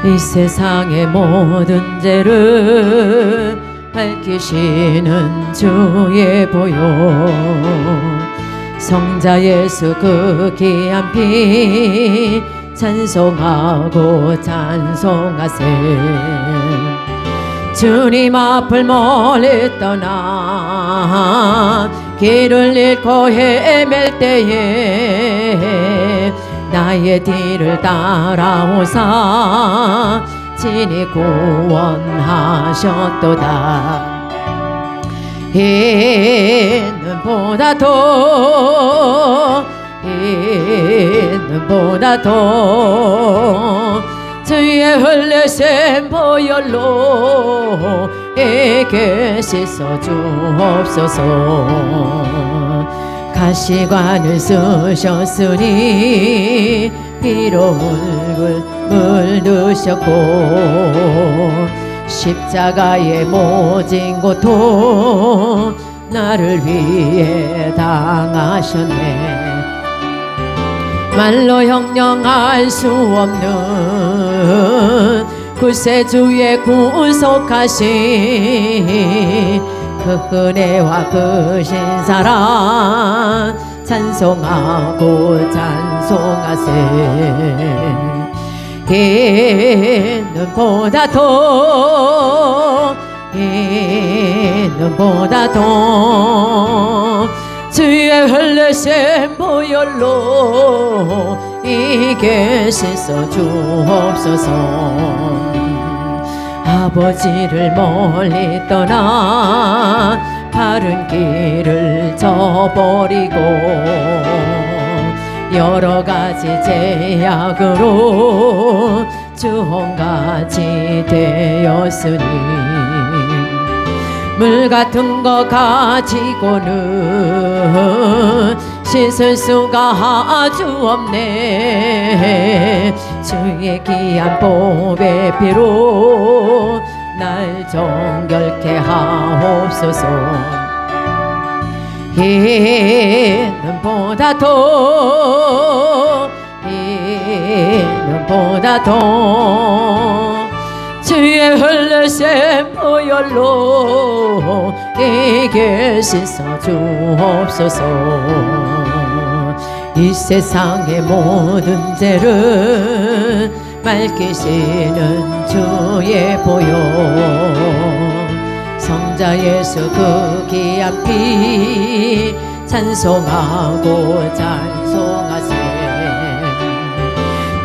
이 세상의 모든 죄를 밝히시는 주의 보혈, 성자 예수 그 귀한 피 찬송하고 찬송하세. 주님 앞을 멀리 떠나 길을 잃고 헤맬 때에 나의 뒤를 따라오사 친히 구원하셨도다. 이 눈보다도 주의 흘리신 보혈로 에게 씻어 주옵소서. 가시관을 쓰셨으니 피로 얼굴 물드셨고 십자가의 모진 고통 나를 위해 당하셨네. 말로 형용할 수 없는 구세주의 구속하신 그 은혜와 그 신사랑 찬송하고 찬송하세. 이 눈보다도 주의 흘리신 보혈로 이게 씻어 주옵소서. 아버지를 멀리 떠나 바른 길을 저버리고 여러 가지 제약으로 주홍같이 되었으니 물 같은 거 가지고는 씻을 수가 아주 없네. 주의 귀한 보배 피로 날 정결케 하옵소서. 이 눈보다도 주의 흘리신 보혈로 이게 씻어 주옵소서. 이 세상의 모든 죄를 밝히시는 주의 보혈, 성자 예수 그 귀한 피 찬송하고 찬송하세.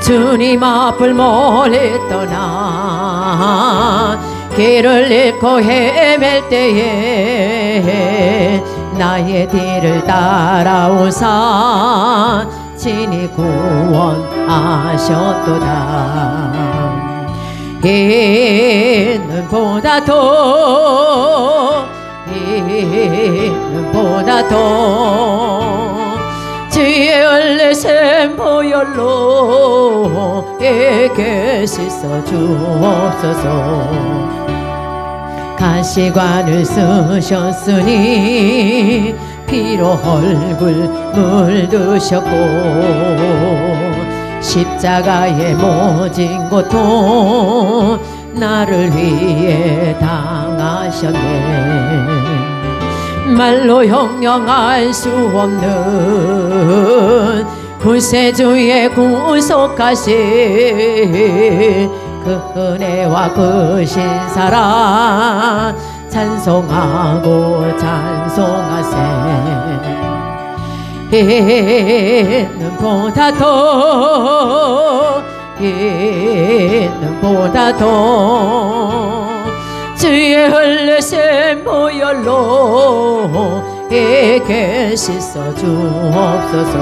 주님 앞을 멀리 떠나 길을 잃고 헤맬 때에 나의 뒤를 따라오사 친히 구원하셨도다. 이 눈보다도 주의 흘리신 보혈로 이게 씻어 주옵소서. 가시관을 쓰셨으니 피로 얼굴 물드셨고 십자가의 모진 고통 나를 위해 당하셨네. 말로 형용할 수 없는 구세주의 구속하신 그 은혜와 그 신사랑 찬송하고 찬송하세. 이 눈보다도 주의 흘리신 보혈로 이게 씻어 주옵소서.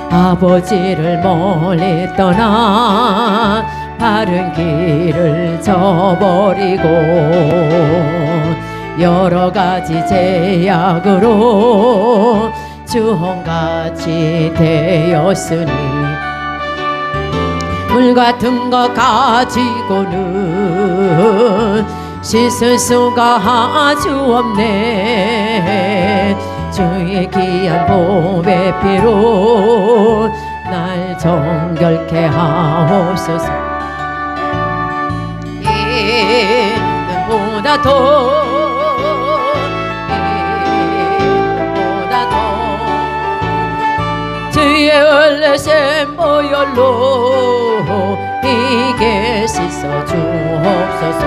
아버지를 멀리 떠나 바른 길을 저버리고 여러 가지 제약으로 주홍같이 되었으니 물 같은 거 가지고는 씻을 수가 아주 없네. 주의 귀한 보배 피로 날 정결케 하옵소서. 이는보다 주의 얼레셈 보혈로 이게 씻어 주옵소서.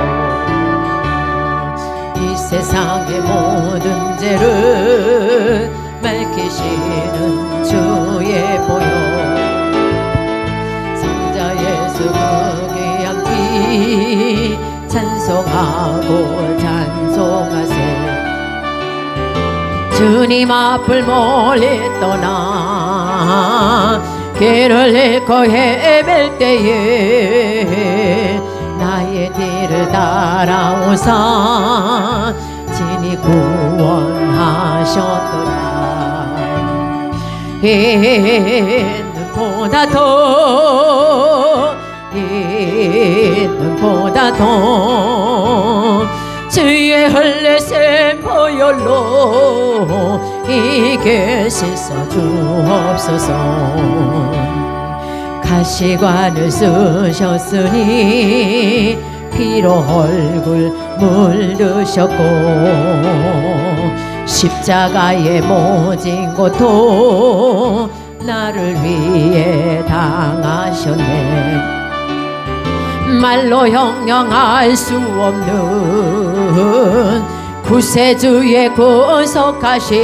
이 세상의 모든 죄를 맑히시는 주의 보혈, 성자 예수 그 귀한 피 찬송하고 찬송하세. 주님 앞을 멀리 떠나 길을 잃고 헤맬 때에 나의 뒤를 따라오사 진히 구원하셨도다. 이는보다 더 주의 흘리신 보혈로 이게 씻어 주옵소서. 가시관을 쓰셨으니 피로 얼굴 물드셨고 십자가의 모진 고통 나를 위해 당하셨네. 말로 형용할 수 없는 구세주의 구속하신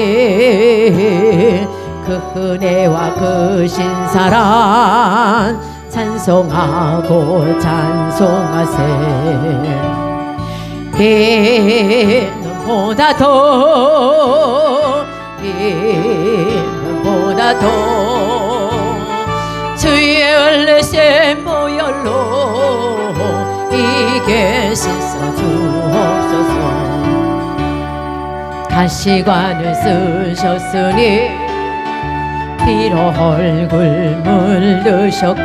그 은혜와 그 신사랑 찬송하고 찬송하세. 이는보다 더 주의 흘리신 보혈로 이게 씻어 주옵소서. 가시관을 쓰셨으니 피로 얼굴 물드셨고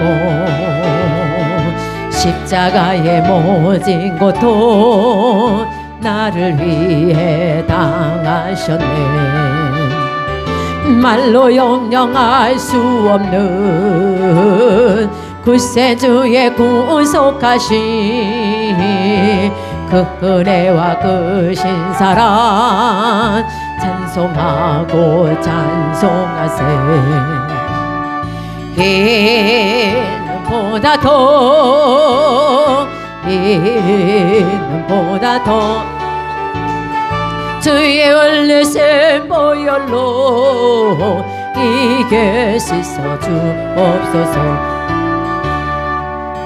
십자가의 모진 고통 나를 위해 당하셨네. 말로 형용할 수 없는 구세주의 구속하신 그 은혜와 그 신사랑 찬송하고 찬송하세. 이는보다 더 주의 흘리신 보혈로 이게 씻어 주옵소서.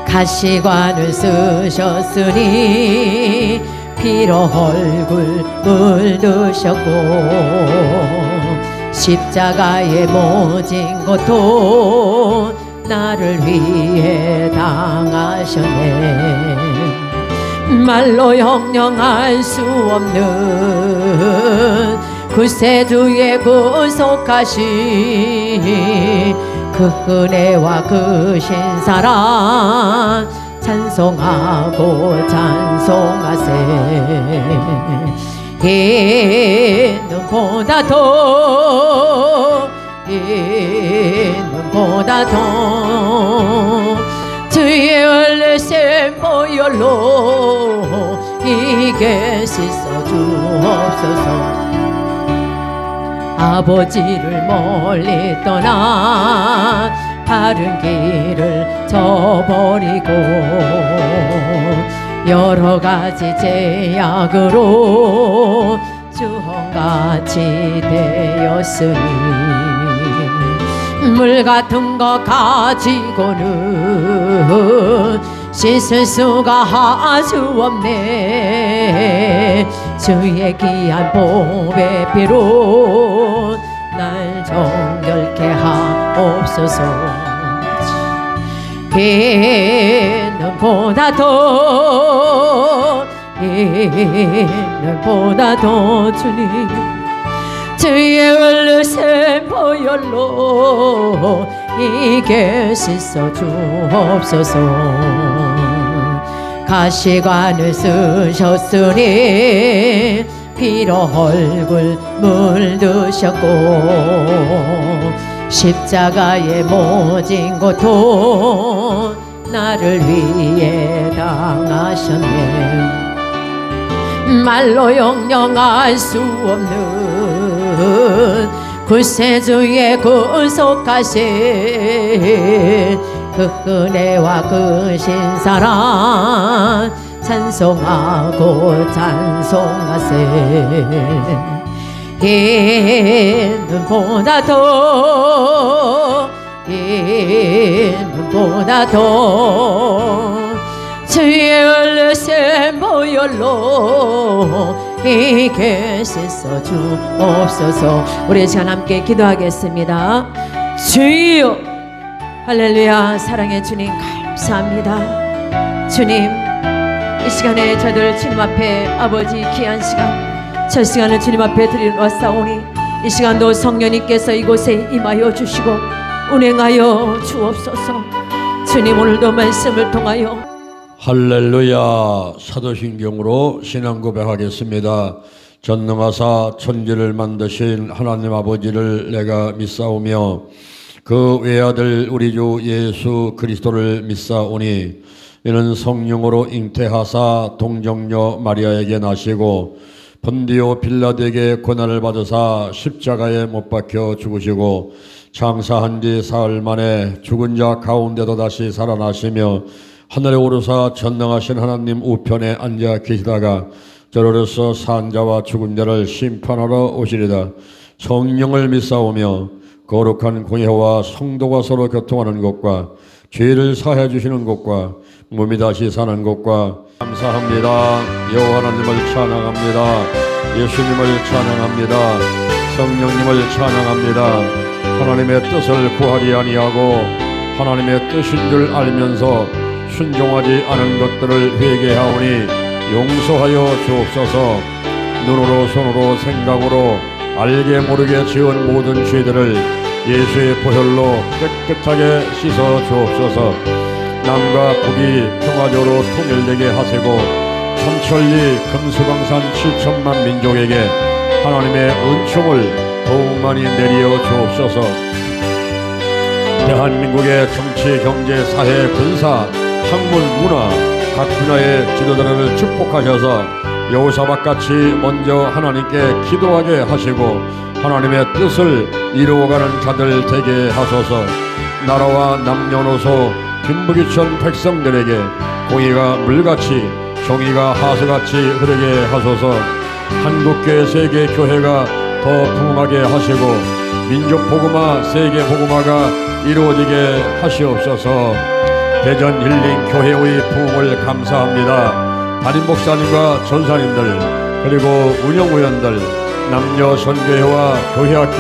가시관을 쓰셨으니 피로 얼굴 물드셨고 십자가의 모진 고통 나를 위해 당하셨네. 말로 형용할 수 없는 구세주의 구속하신 그 은혜와 그 신사랑 찬송하고 찬송하세. 이는보다 더 주의 흘리신 보혈로 이게 씻어 주옵소서. 아버지를 멀리 떠나 바른 길을 저버리고 여러 가지 제약으로 주홍같이 되었으니 물 같은 거 가지고는 씻을 수가 아주 없네. 주의 귀한 보배 피로 날 정결케 하옵소서. 이는보다 더 주님 주의 흘리신 보혈로 이게 씻어 주옵소서. 가시관을 쓰셨으니 피로 얼굴 물드셨고 십자가의 모진 고통 나를 위해 당하셨네. 말로 영영할 수 없는 구세주의 구속하신 그 은혜와 그 신사랑 찬송하고 찬송하세. 이 눈보다도 주의 얼르신 보혈로 이게 씻어 주옵소서. 우리 시간 함께 기도하겠습니다. 주여, 할렐루야. 사랑의 주님 감사합니다. 주님, 이 시간에 저들 주님 앞에 아버지 귀한 시간, 저 시간을 주님 앞에 드리러왔사오니 이 시간도 성령님께서 이곳에 임하여 주시고 운행하여 주옵소서. 주님, 오늘도 말씀을 통하여 할렐루야. 사도신경으로 신앙 고백하겠습니다. 전능하사 천지를 만드신 하나님 아버지를 내가 믿사오며 그 외아들 우리 주 예수 그리스도를 믿사오니 이는 성령으로 잉태하사 동정녀 마리아에게 나시고 본디오 빌라도에게 고난을 받으사 십자가에 못 박혀 죽으시고 장사한 뒤 사흘 만에 죽은 자 가운데도 다시 살아나시며 하늘에 오르사 전능하신 하나님 우편에 앉아 계시다가 저로서 산 자와 죽은 자를 심판하러 오시리다. 성령을 믿사오며 거룩한 공회와 성도가 서로 교통하는 것과 죄를 사해 주시는 것과 몸이 다시 사는 것과 감사합니다. 여호와 하나님을 찬양합니다. 예수님을 찬양합니다. 성령님을 찬양합니다. 하나님의 뜻을 구하지 아니하고 하나님의 뜻인 줄 알면서 순종하지 않은 것들을 회개하오니 용서하여 주옵소서. 눈으로 손으로 생각으로 알게 모르게 지은 모든 죄들을 예수의 보혈로 깨끗하게 씻어 주옵소서. 남과 북이 평화적으로 통일되게 하시고 삼천리 금수강산 7천만 민족에게 하나님의 은총을 더욱 많이 내려 주옵소서. 대한민국의 정치, 경제, 사회, 군사, 학문, 문화 각 분야의 지도자를 축복하셔서 여호사밧같이 먼저 하나님께 기도하게 하시고 하나님의 뜻을 이루어가는 자들 되게 하소서. 나라와 남녀노소 빈부귀천 백성들에게 공의가 물같이 정의가 하수같이 흐르게 하소서. 한국교회 세계교회가 더 부흥하게 하시고 민족복음화 세계복음화가 이루어지게 하시옵소서. 대전 힐링 교회의 부흥을 감사합니다. 담임 목사님과 전사님들 그리고 운영위원들 남녀 선교회와 교회학교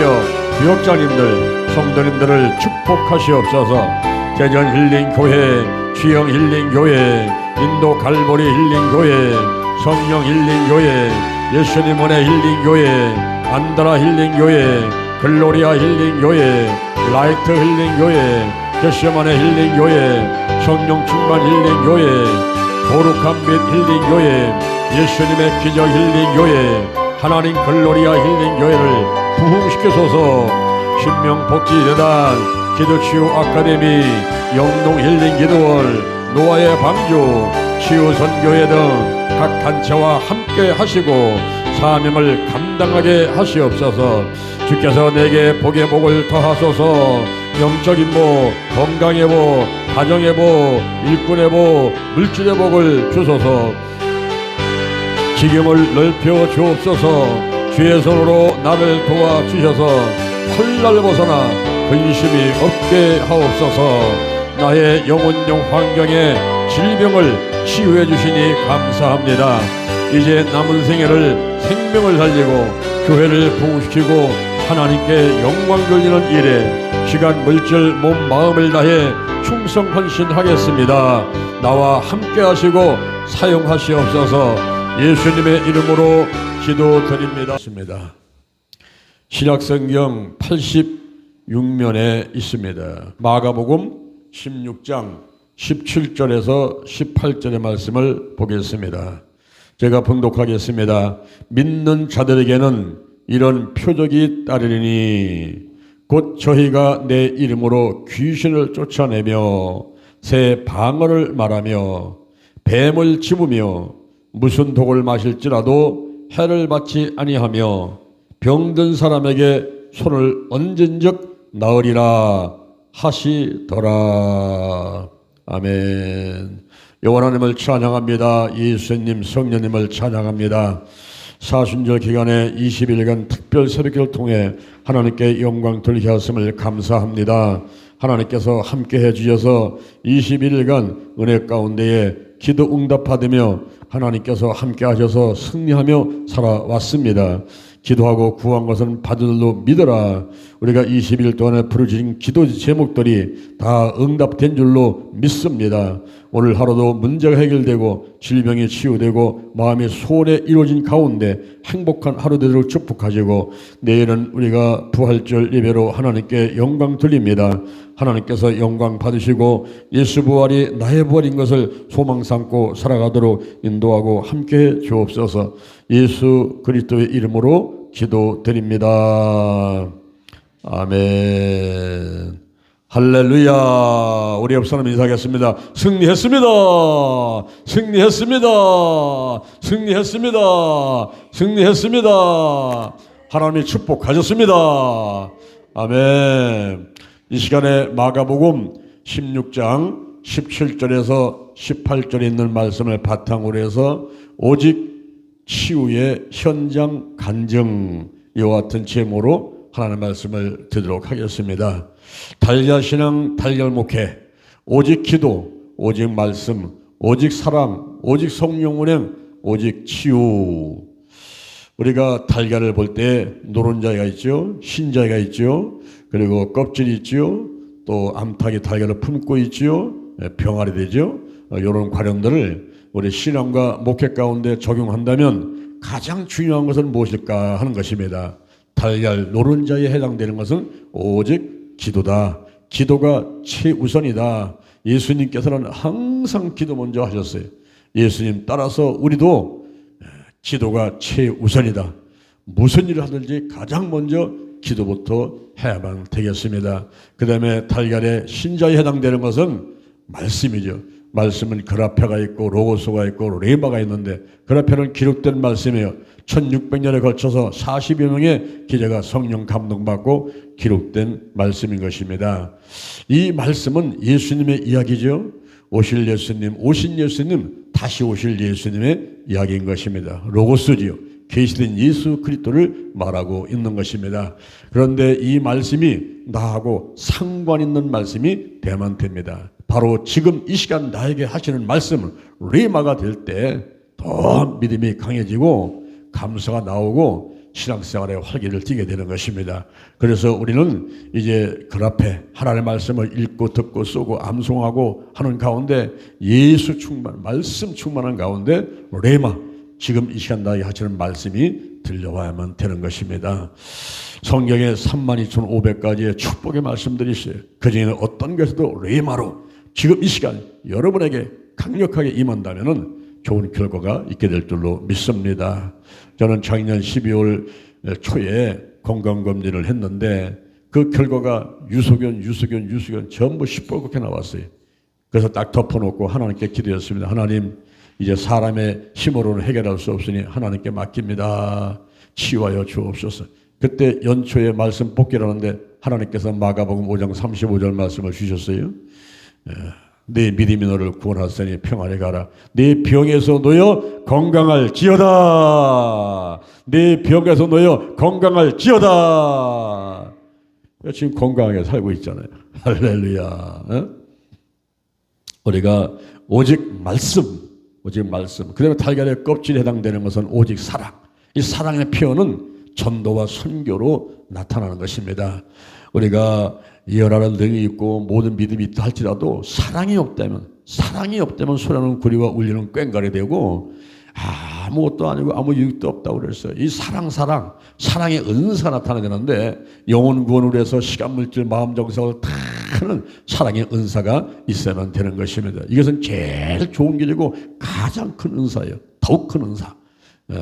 교역자님들 성도님들을 축복하시옵소서. 대전 힐링 교회, 주영 힐링 교회, 인도 갈보리 힐링 교회, 성령 힐링 교회, 예수님 은혜 힐링 교회, 안드라 힐링 교회, 글로리아 힐링 교회, 라이트 힐링 교회, 겟세마네 힐링 교회, 성령 충만 힐링 교회, 거룩한 빛 힐링 교회, 예수님의 기적 힐링 교회, 하나님 글로리아 힐링 교회를 부흥시켜소서. 신명복지재단, 기도치유 아카데미, 영동 힐링 기도원, 노아의 방주, 치유선교회 등 각 단체와 함께 하시고 사명을 감당하게 하시옵소서. 주께서 내게 복의 복을 더하소서. 영적인 복, 건강의 복, 가정의 복, 일꾼의 복, 물질의 복을 주소서. 지경을 넓혀 주옵소서. 주의 손으로 나를 도와주셔서 헐날 벗어나 근심이 없게 하옵소서. 나의 영혼용 환경에 질병을 치유해 주시니 감사합니다. 이제 남은 생애를 생명을 살리고 교회를 부흥시키고 하나님께 영광 돌리는 일에 시간, 물질, 몸, 마음을 다해 충성 헌신하겠습니다. 나와 함께 하시고 사용하시옵소서. 예수님의 이름으로 기도드립니다. 신약성경 86면에 있습니다. 마가복음 16장 17절에서 18절의 말씀을 보겠습니다. 제가 봉독하겠습니다. 믿는 자들에게는 이런 표적이 따르리니 곧 저희가 내 이름으로 귀신을 쫓아내며 새 방언을 말하며 뱀을 집으며 무슨 독을 마실지라도 해를 받지 아니하며 병든 사람에게 손을 얹은 적 나으리라 하시더라. 아멘. 여호와 하나님을 찬양합니다. 예수님 성령님을 찬양합니다. 사순절 기간에 20일간 특별 새벽기를 통해 하나님께 영광 돌리게 하심을 감사합니다. 하나님께서 함께해 주셔서 21일간 은혜 가운데에 기도 응답받으며 하나님께서 함께 하셔서 승리하며 살아왔습니다. 기도하고 구한 것은 받은 줄로 믿어라. 우리가 20일 동안에 부르짖은 기도 제목들이 다 응답된 줄로 믿습니다. 오늘 하루도 문제가 해결되고 질병이 치유되고 마음의 소원에 이루어진 가운데 행복한 하루 되도록 축복하시고 내일은 우리가 부활절 예배로 하나님께 영광 돌립니다. 하나님께서 영광 받으시고 예수 부활이 나의 부활인 것을 소망 삼고 살아가도록 인도하고 함께해 주옵소서. 예수 그리스도의 이름으로 기도드립니다. 아멘. 할렐루야. 우리 옆 사람 인사하겠습니다. 승리했습니다. 승리했습니다. 승리했습니다. 승리했습니다. 하나님의 축복 가졌습니다. 아멘. 이 시간에 마가복음 16장 17절에서 18절에 있는 말씀을 바탕으로 해서 오직 치유의 현장 간증 이와 같은 제목으로 하나님의 말씀을 드리도록 하겠습니다. 달걀신앙 달걀목회 오직 기도 오직 말씀 오직 사랑 오직 성령 운행 오직 치유. 우리가 달걀을 볼 때 노른자가 있죠, 흰자가 있죠, 그리고 껍질이 있죠, 또 암탉이 달걀을 품고 있죠, 병아리 되죠. 이런 관념들을 우리 신앙과 목회 가운데 적용한다면 가장 중요한 것은 무엇일까 하는 것입니다. 달걀 노른자에 해당되는 것은 오직 기도다. 기도가 최우선이다. 예수님께서는 항상 기도 먼저 하셨어요. 예수님 따라서 우리도 기도가 최우선이다. 무슨 일을 하든지 가장 먼저 기도부터 해야만 되겠습니다. 그 다음에 달걀의 신자에 해당되는 것은 말씀이죠. 말씀은 그라페가 있고 로고스가 있고 레마가 있는데 그라페는 기록된 말씀이에요. 1600년에 걸쳐서 40여 명의 기자가 성령 감동받고 기록된 말씀인 것입니다. 이 말씀은 예수님의 이야기죠. 오실 예수님, 오신 예수님, 다시 오실 예수님의 이야기인 것입니다. 로고스지요. 계시된 예수 그리스도를 말하고 있는 것입니다. 그런데 이 말씀이 나하고 상관 있는 말씀이 되면 됩니다. 바로 지금 이 시간 나에게 하시는 말씀은 레마가 될 때 더 믿음이 강해지고 감사가 나오고 신앙생활의 활기를 띠게 되는 것입니다. 그래서 우리는 이제 그 앞에 하나님의 말씀을 읽고 듣고 쏘고 암송하고 하는 가운데 예수 충만, 말씀 충만한 가운데 레마, 지금 이 시간 나에게 하시는 말씀이 들려와야만 되는 것입니다. 성경에 32,500가지의 축복의 말씀들이 있어요. 그중에는 어떤 것에도 레마로 지금 이 시간 여러분에게 강력하게 임한다면 좋은 결과가 있게 될 줄로 믿습니다. 저는 작년 12월 초에 건강검진을 했는데 그 결과가 유소견 전부 시뻘겋게 나왔어요. 그래서 딱 덮어놓고 하나님께 기도했습니다. 하나님, 이제 사람의 힘으로는 해결할 수 없으니 하나님께 맡깁니다. 치유하여 주옵소서. 그때 연초에 말씀 복귀하는데 하나님께서 마가복음 5장 35절 말씀을 주셨어요. 내 믿음이 너를 구원하시니 평안에 가라. 내 병에서 놓여 건강할지어다. 내 병에서 놓여 건강할지어다. 지금 건강하게 살고 있잖아요. 할렐루야. 우리가 오직 말씀. 그 다음에 달걀의 껍질에 해당되는 것은 오직 사랑. 이 사랑의 표현은 전도와 선교로 나타나는 것입니다. 우리가 예언하는 능이 있고 모든 믿음이 있다 할지라도 사랑이 없다면 소리하는 구리와 울리는 꽹과리 되고 아무것도 아니고 아무 유익도 없다고 그랬어요. 이 사랑의 은사가 나타나는데 영혼 구원을 위해서 시간, 물질, 마음 정성을 다 하는 사랑의 은사가 있어야만 되는 것입니다. 이것은 제일 좋은 길이고 가장 큰 은사예요. 더욱 큰 은사.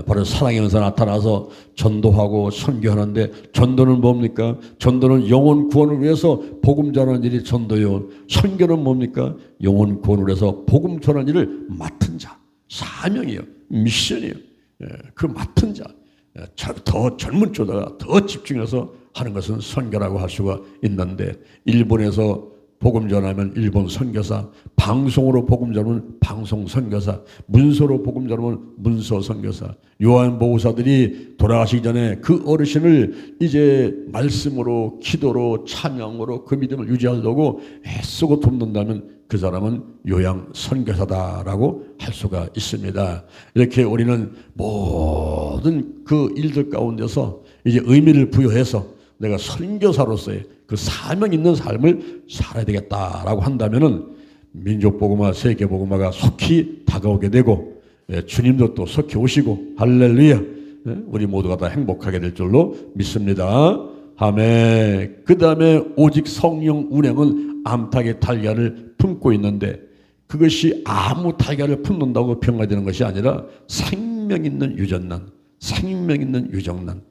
바로 사랑의 은사 나타나서 전도하고 선교하는데, 전도는 뭡니까? 전도는 영혼 구원을 위해서 복음 전하는 일이 전도요. 선교는 뭡니까? 영혼 구원을 위해서 복음 전하는 일을 맡은 자, 사명이요, 미션이요. 그 맡은 자, 더 젊은 쪽다가 더 집중해서 하는 것은 선교라고 할 수가 있는데, 일본에서 복음 전하면 일본 선교사, 방송으로 복음 전하면 방송 선교사, 문서로 복음 전하면 문서 선교사. 요한 보호사들이 돌아가시기 전에 그 어르신을 이제 말씀으로, 기도로, 찬양으로 그 믿음을 유지하려고 애쓰고 돕는다면 그 사람은 요양 선교사다라고 할 수가 있습니다. 이렇게 우리는 모든 그 일들 가운데서 이제 의미를 부여해서 내가 선교사로서의 그 사명 있는 삶을 살아야 되겠다라고 한다면은 민족복음화, 세계복음화가 속히 다가오게 되고, 주님도 또 속히 오시고, 할렐루야, 우리 모두가 다 행복하게 될 줄로 믿습니다. 아멘. 그 다음에 오직 성령 운행은 암탉의 달걀을 품고 있는데, 그것이 아무 달걀을 품는다고 평가되는 것이 아니라 생명 있는 유전난, 생명 있는 유정난.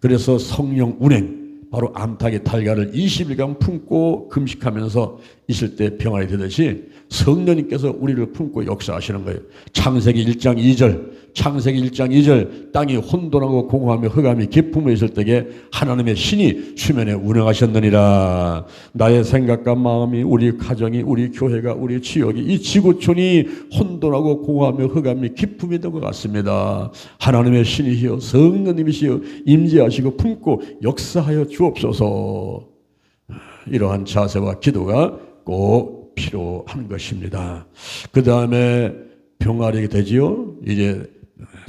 그래서 성령 운행, 바로 암탉의 달걀을 20일간 품고 금식하면서 있을 때 병환이 되듯이 성령님께서 우리를 품고 역사하시는 거예요. 창세기 1장 2절, 창세기 1장 2절, 땅이 혼돈하고 공허하며 흑암이 깊음에 있을 때에 하나님의 신이 수면에 운행하셨느니라. 나의 생각과 마음이, 우리 가정이, 우리 교회가, 우리 지역이, 이 지구촌이 혼돈하고 공허하며 흑암이 깊음이 된 것 같습니다. 하나님의 신이시여, 성령님이시여 임재하시고 품고 역사하여 주옵소서. 이러한 자세와 기도가 꼭 필요한 것입니다. 그 다음에 병아리가 되지요. 이제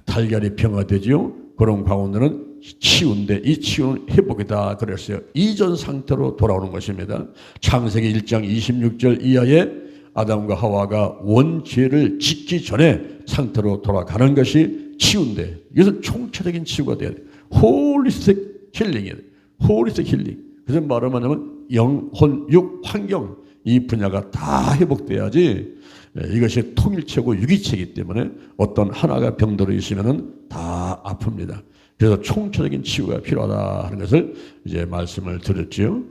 달걀이 병화되지요. 그런 가운데는 치유인데, 이 치유는 회복이다 그랬어요. 이전 상태로 돌아오는 것입니다. 창세기 1장 26절 이하에 아담과 하와가 원죄를 짓기 전에 상태로 돌아가는 것이 치유인데, 이것은 총체적인 치유가 돼야 돼요. 홀리스틱 힐링이에요. 홀리스틱 힐링. 그래서 말하면 영, 혼, 육, 환경, 이 분야가 다 회복돼야지. 이것이 통일체고 유기체이기 때문에 어떤 하나가 병들어 있으면 다 아픕니다. 그래서 총체적인 치유가 필요하다 하는 것을 이제 말씀을 드렸지요.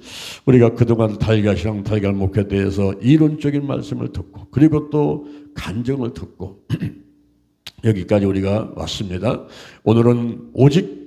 우리가 그동안 달걀이랑 달걀 목회에 대해서 이론적인 말씀을 듣고, 그리고 또 간증을 듣고 여기까지 우리가 왔습니다. 오늘은 오직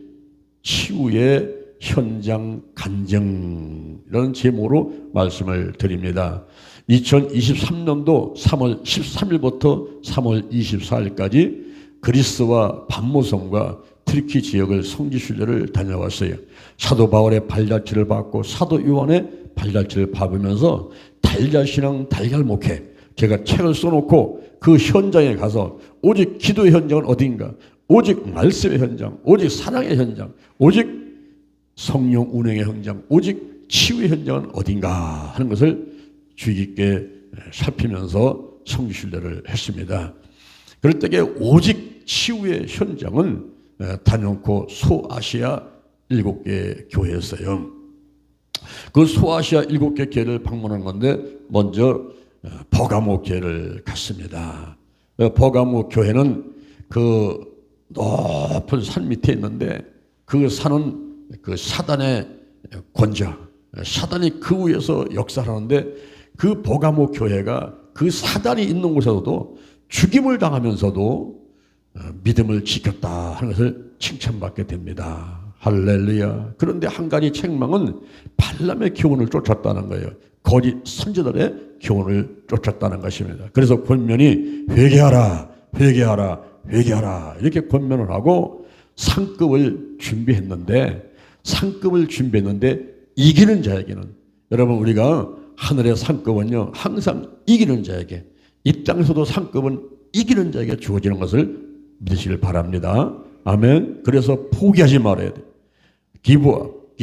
치유의 현장 간증, 이런 제목으로 말씀을 드립니다. 2023년도 3월 13일부터 3월 24일까지 그리스와 반모성과 트리키 지역을 성지순례를 다녀왔어요. 사도 바울의 발자취를 받고 사도 요한의 발자취를 밟으면서 달걀신앙 달걀 목회, 제가 책을 써놓고 그 현장에 가서 오직 기도의 현장은 어딘가, 오직 말씀의 현장, 오직 사랑의 현장, 오직 성령 운행의 현장, 오직 치유의 현장은 어딘가 하는 것을 주의 깊게 살피면서 성지순례를 했습니다. 그럴 때에 오직 치유의 현장은 다녀놓고 소아시아 7개 교회였어요. 그 소아시아 7개 교회를 방문한 건데, 먼저 버가모 교회를 갔습니다. 버가모 교회는 그 높은 산 밑에 있는데, 그 산은 그 사단의 권좌, 사단이 그 위에서 역사를 하는데, 그 버가모 교회가 그 사단이 있는 곳에서도 죽임을 당하면서도 믿음을 지켰다 하는 것을 칭찬받게 됩니다. 할렐루야. 그런데 한 가지 책망은 발람의 교훈을 쫓았다는 거예요. 거짓 선지자들의 교훈을 쫓았다는 것입니다. 그래서 권면이 회개하라, 회개하라, 회개하라 이렇게 권면을 하고 상급을 준비했는데, 이기는 자에게는, 여러분 우리가 하늘의 상급은요 항상 이기는 자에게, 이 땅에서도 상급은 이기는 자에게 주어지는 것을 믿으시길 바랍니다. 아멘. 그래서 포기하지 말아야 돼. 기부업,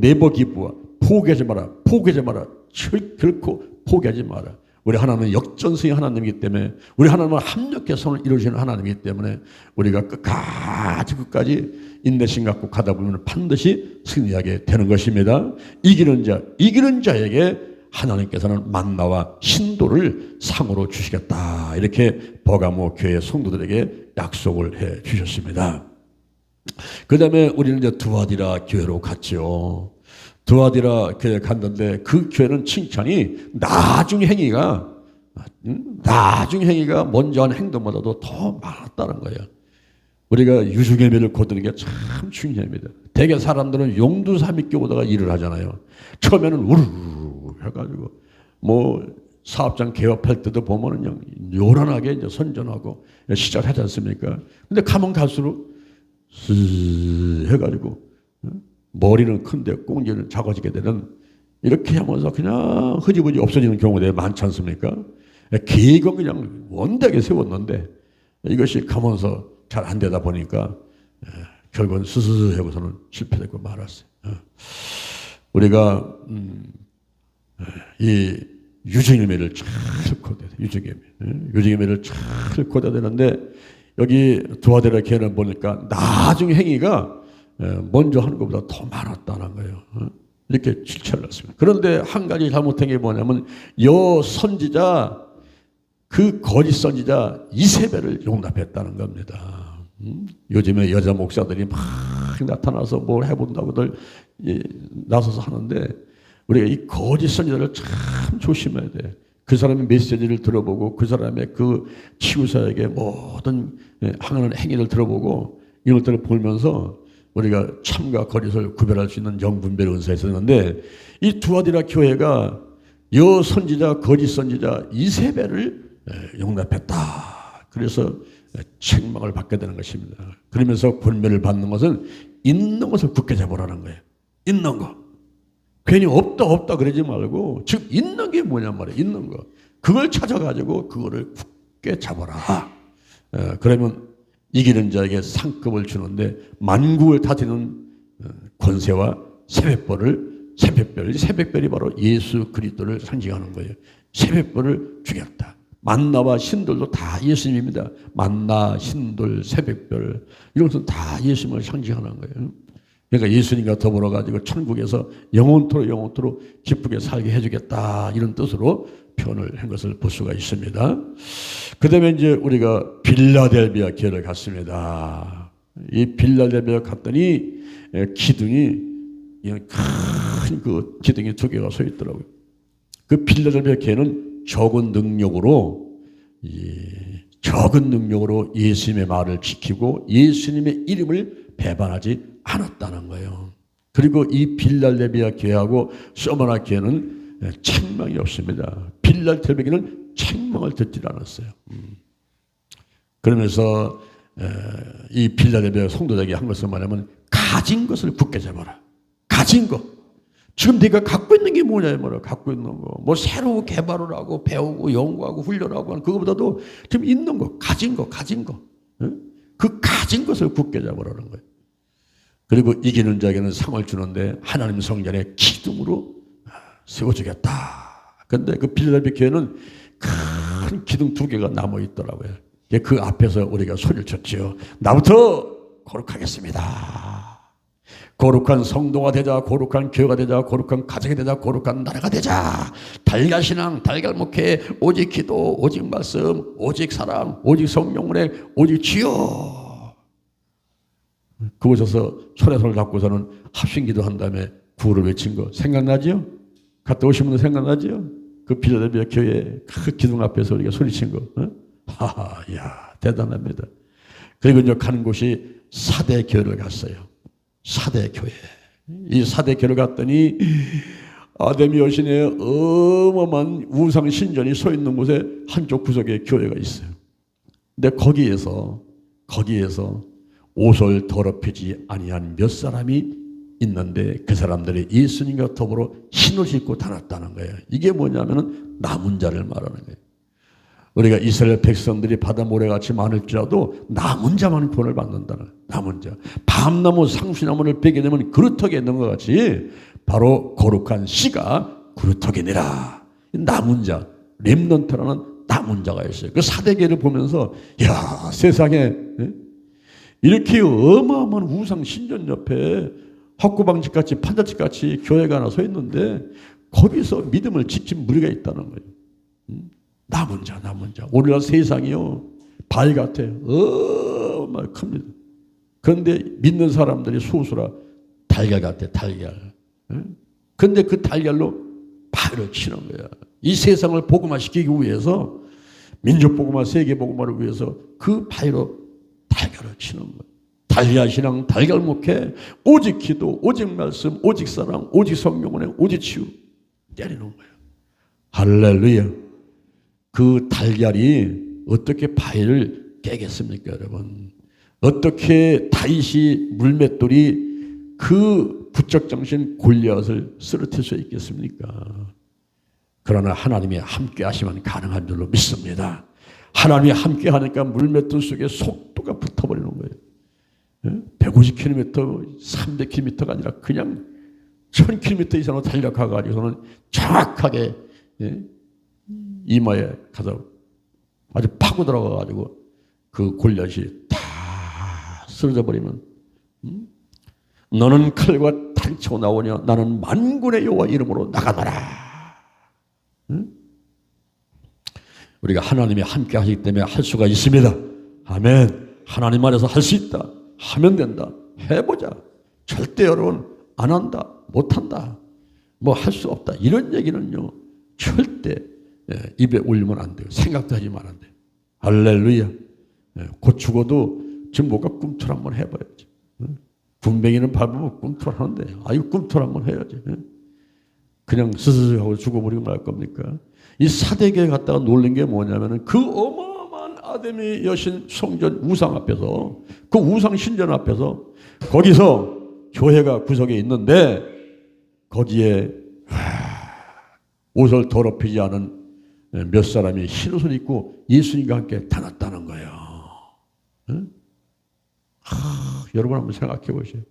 네버 기부업. 포기하지 마라, 포기하지 마라. 결코 포기하지 마라. 우리 하나님은 역전승의 하나님이기 때문에, 우리 하나님은 합력의 선을 이루시는 하나님이기 때문에 우리가 끝까지 인내심 갖고 가다 보면 반드시 승리하게 되는 것입니다. 이기는 자에게 하나님께서는 만나와 신도를 상으로 주시겠다 이렇게 버가모 교회 성도들에게 약속을 해 주셨습니다. 그 다음에 우리는 이제 두아디라 교회로 갔죠. 두아디라 교회 갔는데 그 교회는 칭찬이 나중 행위가 먼저 한 행동보다도 더 많았다는 거예요. 우리가 유중예배를 거두는 게 참 중요합니다. 대개 사람들은 용두삼 믿고 오다가 일을 하잖아요. 처음에는 우르르 해가지고 뭐 사업장 개업할 때도 보면은 그냥 요란하게 이제 선전하고 시작하지 않습니까? 근데 가면 갈수록 스 해가지고 머리는 큰데 꽁지는 작아지게 되는 이렇게 하면서 그냥 흐지부지 없어지는 경우들이 많지 않습니까? 계획은 그냥 원대하게 세웠는데 이것이 가면서 잘 안 되다 보니까 결국은 스스스 하고서는 실패되고 말았어요. 우리가 이 유증예매를 잘 거둬야 돼. 유증예매를 잘 거둬야 되는데 여기 두아디라 교회는 보니까 나중 행위가 먼저 하는 것보다 더 많았다는 거예요. 이렇게 실체를 했습니다. 그런데 한 가지 잘못된 게 뭐냐면 선지자 그 거짓 선지자 이세벨을 용납했다는 겁니다. 요즘에 여자 목사들이 막 나타나서 뭘 해본다고들 나서서 하는데 우리가 이 거짓 선지자를 참 조심해야 돼. 그 사람의 메시지를 들어보고 그 사람의 그 치유사에게 모든 하는 행위를 들어보고 이런 것들을 보면서 우리가 참과 거짓을 구별할 수 있는 영분별 은사가 있었는데 이 두아디라 교회가 선지자 거짓 선지자 이세벨을 용납했다. 그래서 책망을 받게 되는 것입니다. 그러면서 권면을 받는 것은 있는 것을 굳게 잡으라는 거예요. 있는 거. 괜히 없다 그러지 말고 즉 있는 게 뭐냐 말이에요. 있는 거. 그걸 찾아가지고 그거를 굳게 잡아라. 그러면 이기는 자에게 상급을 주는데 만국을 다스리는 권세와 새벽별이 바로 예수 그리스도를 상징하는 거예요. 새벽별을 주겠다. 만나와 신돌도 다 예수님입니다. 만나, 신돌, 새벽별 이런 것은 다 예수님을 상징하는 거예요. 그러니까 예수님과 더불어 가지고 천국에서 영원토록 기쁘게 살게 해주겠다 이런 뜻으로 표현을 한 것을 볼 수가 있습니다. 그 다음에 이제 우리가 빌라델비아 교회를 갔습니다. 이 빌라델비아 갔더니 기둥이 큰 그 기둥이 두 개가 서 있더라고요. 그 빌라델비아 교회는 적은 능력으로 예수님의 말을 지키고 예수님의 이름을 배반하지 않았다는 거예요. 그리고 이 빌라델비아 교회하고 서머나 교회는 책망이 없습니다. 빌라델비아 교회는 책망을 듣지 않았어요. 그러면서 이 빌라델비아 성도들에게 한 것은 뭐냐면 가진 것을 굳게 잡아라. 가진 것. 지금 네가 갖고 있는 게 뭐냐 말이야. 갖고 있는 거. 뭐 새로 개발을 하고 배우고 연구하고 훈련하고 하는 그거보다도 지금 있는 거, 가진 거. 그 가진 것을 굳게 잡으라는 거예요. 그리고 이기는 자에게는 상을 주는데 하나님 성전의 기둥으로 세워주겠다. 근데 그 빌라델비아 교회는 큰 기둥 두 개가 남아 있더라고요. 그 앞에서 우리가 소리를 쳤죠. 나부터 거룩하겠습니다. 거룩한 성도가 되자, 거룩한 교회가 되자, 거룩한 가정이 되자, 거룩한 나라가 되자. 달걀신앙, 달걀목회, 오직 기도, 오직 말씀, 오직 사랑, 오직 성령운행, 오직 주여. 그곳에서 손에 손을 잡고서는 합심기도 한 다음에 구호를 외친 거 생각나지요? 갔다 오신 분들 생각나지요? 그 빌라델비아 교회 그 기둥 앞에서 우리가 소리친 거. 하하, 야 대단합니다. 그리고 이제 가는 곳이 사대 교회를 갔어요. 사대 교회. 이 사대 교회를 갔더니 아데미 여신의 어마어마한 우상 신전이 서 있는 곳에 한쪽 구석에 교회가 있어요. 근데 거기에서 옷을 더럽히지 아니한 몇 사람이 있는데 그 사람들이 예수님과 더불어 신을 신고 다녔다는 거예요. 이게 뭐냐면은 남은 자를 말하는 거예요. 우리가 이스라엘 백성들이 바다 모래같이 많을지라도 남은 자만 구원을 받는다는 거예요. 남은 자. 밤나무 상수나무를 베게 되면 그루터기에 있는 것 같이 바로 거룩한 씨가 그루터기니라. 남은 자, 렘넌트라는 남은 자가 있어요. 그 사대계를 보면서 야 세상에 이렇게 어마어마한 우상 신전 옆에 학구방집같이 판자집같이 교회가 하나 서 있는데 거기서 믿음을 지킨 무리가 있다는 거예요. 남은 자, 남은 자. 오늘날 세상이요, 바위 같아요. 정말 큽니다. 그런데 믿는 사람들이 소수라 달걀 같아, 달걀. 그런데 그 달걀로 바위를 치는 거야. 이 세상을 복음화시키기 위해서, 민족 복음화, 세계 복음화를 위해서 그 바위로 달걀을 치는 거야. 달걀 신앙, 달걀 목회, 오직 기도, 오직 말씀, 오직 사랑, 오직 성령 운행, 오직 치유 때리는 거예요. 할렐루야. 그 달걀이 어떻게 바위를 깨겠습니까, 여러분? 어떻게 다윗이 물맷돌이 그 부적장신 골리앗을 쓰러뜨릴 수 있겠습니까? 그러나 하나님이 함께 하시면 가능한 줄로 믿습니다. 하나님이 함께 하니까 물맷돌 속에 속도가 붙어버리는 거예요. 150km, 300km가 아니라 그냥 1000km 이상으로 달려가가지고서는 정확하게 이마에 가서 아주 파고 들어가가지고 그 골리앗이 다 쓰러져 버리면, 너는 칼과 단치고 나오냐, 나는 만군의 여호와 이름으로 나가노라. 우리가 하나님이 함께 하시기 때문에 할 수가 있습니다. 아멘. 하나님 안에서 할 수 있다. 하면 된다. 해보자. 절대 여러분 안 한다, 못한다, 뭐 할 수 없다, 이런 얘기는요 절대 입에 올리면 안 돼요. 생각도 하지 말아야 돼요. 할렐루야. 곧 죽어도 지금 뭐가 꿈틀 한번 해봐야지. 군뱅이는 밟으면 꿈틀 하는데, 아유 꿈틀 한번 해야지. 그냥 스스로 하고 죽어버리고 말 겁니까? 이 사대교에 갔다가 놀란 게 뭐냐면은 그 어마어마한 아담의 여신 성전 우상 앞에서, 그 우상 신전 앞에서, 거기서 교회가 구석에 있는데 거기에 옷을 더럽히지 않은 몇 사람이 흰 옷을 입고 예수님과 함께 다녔다는 거예요. 여러분 한번 생각해 보세요.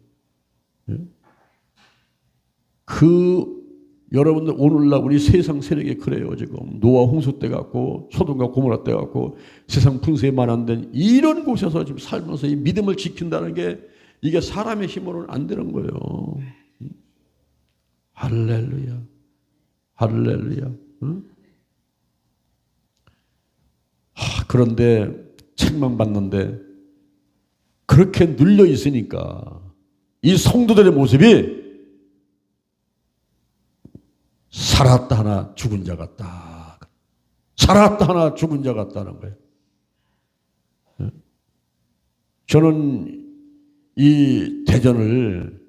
여러분들 오늘날 우리 세상 세력이 그래요. 지금 노아 홍수 때 같고 소돔과 고모라 때 같고 세상 풍세에 만연된 이런 곳에서 지금 살면서 이 믿음을 지킨다는 게 이게 사람의 힘으로는 안 되는 거예요. 할렐루야. 할렐루야. 그런데 책만 봤는데 그렇게 눌려 있으니까 이 성도들의 모습이 살았다 하나 죽은 자 같다. 살았다 하나 죽은 자 같다는 거예요. 저는 이 대전을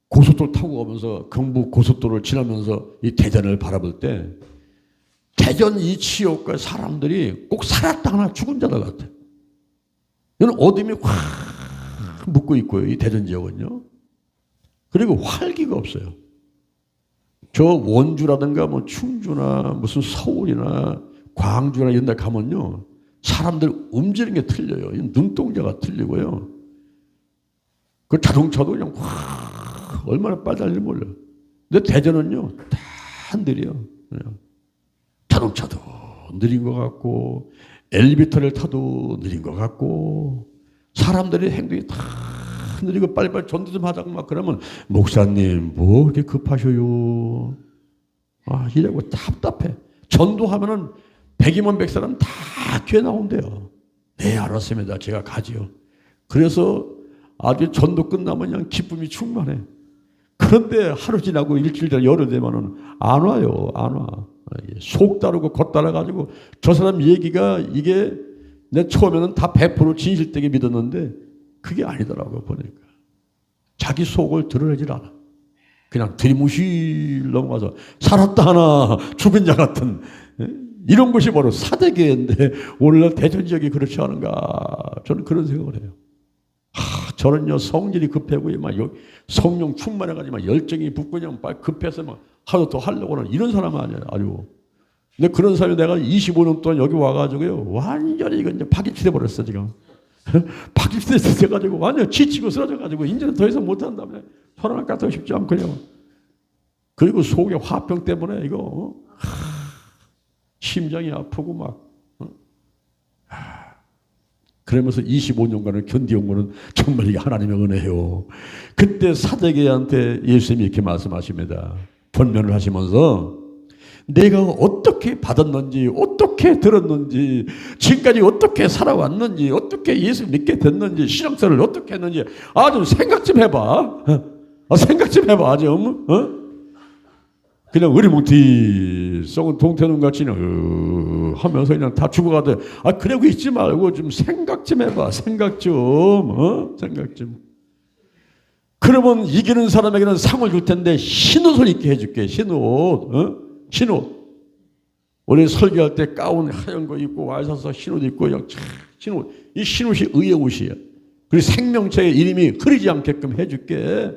고속도로 타고 가면서 경부 고속도로를 지나면서 이 대전을 바라볼 때 대전 이 지역과 사람들이 꼭 살았다 하나 죽은 자들 같아요. 이는 어둠이 확 묶고 있고요. 이 대전 지역은요. 그리고 활기가 없어요. 저 원주라든가 뭐 충주나 무슨 서울이나 광주나 이런 데 가면요. 사람들 움직이는 게 틀려요. 눈동자가 틀리고요. 그 자동차도 그냥 확 얼마나 빨리 달리는지 몰라요. 근데 대전은요. 다 느려요. 그냥. 자동차도 느린 것 같고 엘리베이터를 타도 느린 것 같고 사람들의 행동이 다 느리고 빨리빨리 전도 좀 하자고 막 그러면 목사님 뭐 그렇게 급하셔요. 이래고 답답해. 전도하면은 100이면 100사람 다 교회 나온대요. 네 알았습니다. 제가 가지요. 그래서 아주 전도 끝나면 그냥 기쁨이 충만해. 그런데 하루 지나고 일주일 지나 열흘 되면은 안 와요. 안 와. 속 따르고 겉 따라가지고 저 사람 얘기가 이게 내 처음에는 다 100% 진실되게 믿었는데 그게 아니더라고요. 보니까 자기 속을 드러내질 않아. 그냥 들이무실 넘어가서 살았다 하나 죽은 자 같은 이런 것이 바로 사대교회인데 오늘날 대전 지역이 그렇지 않은가. 저는 그런 생각을 해요. 저는요 성질이 급하고요 막 성령 충만해가지고 막 열정이 붙고 그냥 막 급해서 막 하루 더 하려고는 이런 사람은 아니에요. 아주. 근데 그런 사람이 내가 25년 동안 여기 와가지고요 완전히 이거 이제 파김치 돼버렸어 지금. 파김치 돼가지고 완전 지치고 쓰러져가지고 이제는 더 이상 못한다며 손 하나 까고 싶지 않고요. 그리고 속에 화병 때문에 이거 심장이 아프고 막. 그러면서 25년간을 견디온 거는 정말 이게 하나님의 은혜예요. 그때 사대교회한테 예수님이 이렇게 말씀하십니다. 권면을 하시면서 내가 어떻게 받았는지, 어떻게 들었는지, 지금까지 어떻게 살아왔는지, 어떻게 예수 믿게 됐는지, 신앙생활을 어떻게 했는지 좀 생각 좀 해봐. 생각 좀 해봐 좀. 그냥 어리뭉티 썩은 동태눈 같이 하면서 그냥 다 죽어가도 그러고 있지 말고 좀 생각 좀 해봐. 생각 좀. 생각 좀. 그러면 이기는 사람에게는 상을 줄 텐데 흰옷을 입게 해줄게. 흰옷. 흰옷. 우리 설교할 때 가운 하얀 거 입고 와 사서 흰옷 입고 그냥 흰옷. 이 흰옷이 의의 옷이야. 그리고 생명체의 이름이 흐리지 않게끔 해줄게.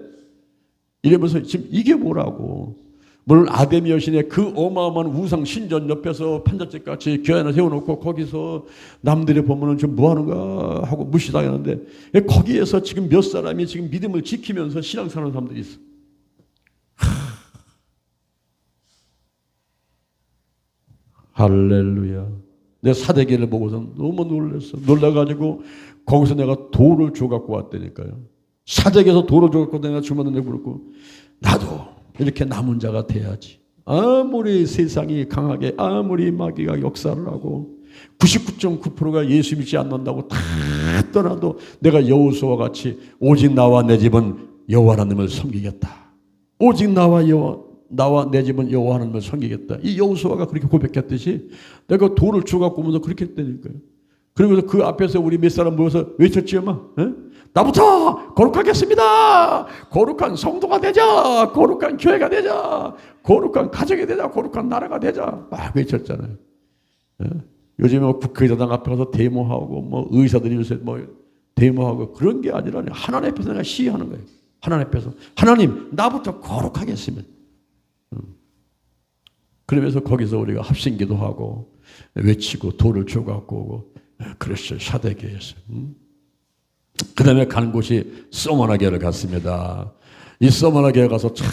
이러면서 지금 이게 뭐라고. 물론 아데미 여신의 그 어마어마한 우상 신전 옆에서 판잣집같이 교회 하나 세워놓고 거기서 남들이 보면은 좀 뭐하는가 하고 무시당하는데 거기에서 지금 몇 사람이 지금 믿음을 지키면서 신앙생활하는 사람들이 있어. 할렐루야. 내 사대기를 보고서 너무 놀랐어. 놀라가지고 거기서 내가 돌을 줘갖고 왔다니까요. 사대기에서 돌을 줘갖고 내가 주문을 내고 나도 이렇게 남은 자가 돼야지. 아무리 세상이 강하게 아무리 마귀가 역사를 하고 99.9%가 예수 믿지 않는다고 다 떠나도 내가 여호수아와 같이 오직 나와 내 집은 여호와 하나님을 섬기겠다. 오직 나와 내 집은 여호와 하나님을 섬기겠다. 이 여호수아가 그렇게 고백했듯이 내가 돌을 주갖고 오면서 그렇게 했다니까요. 그러면서 그 앞에서 우리 몇 사람 모여서 외쳤지요 막. 나부터 거룩하겠습니다. 거룩한 성도가 되자. 거룩한 교회가 되자. 거룩한 가정이 되자. 거룩한 나라가 되자. 막 외쳤잖아요. 요즘에 국회의사당 앞에 가서 데모하고 뭐 의사들이 요새 뭐 데모하고 그런 게 아니라 하나님 앞에서 내가 시위하는 거예요. 하나님 앞에서 하나님 나부터 거룩하겠습니다. 그러면서 거기서 우리가 합심기도하고 외치고 돌을 줘갖고 오고 그랬어요. 사대교회에서. 그 다음에 가는 곳이 서머나 교회를 갔습니다. 이 서머나 교회 가서 참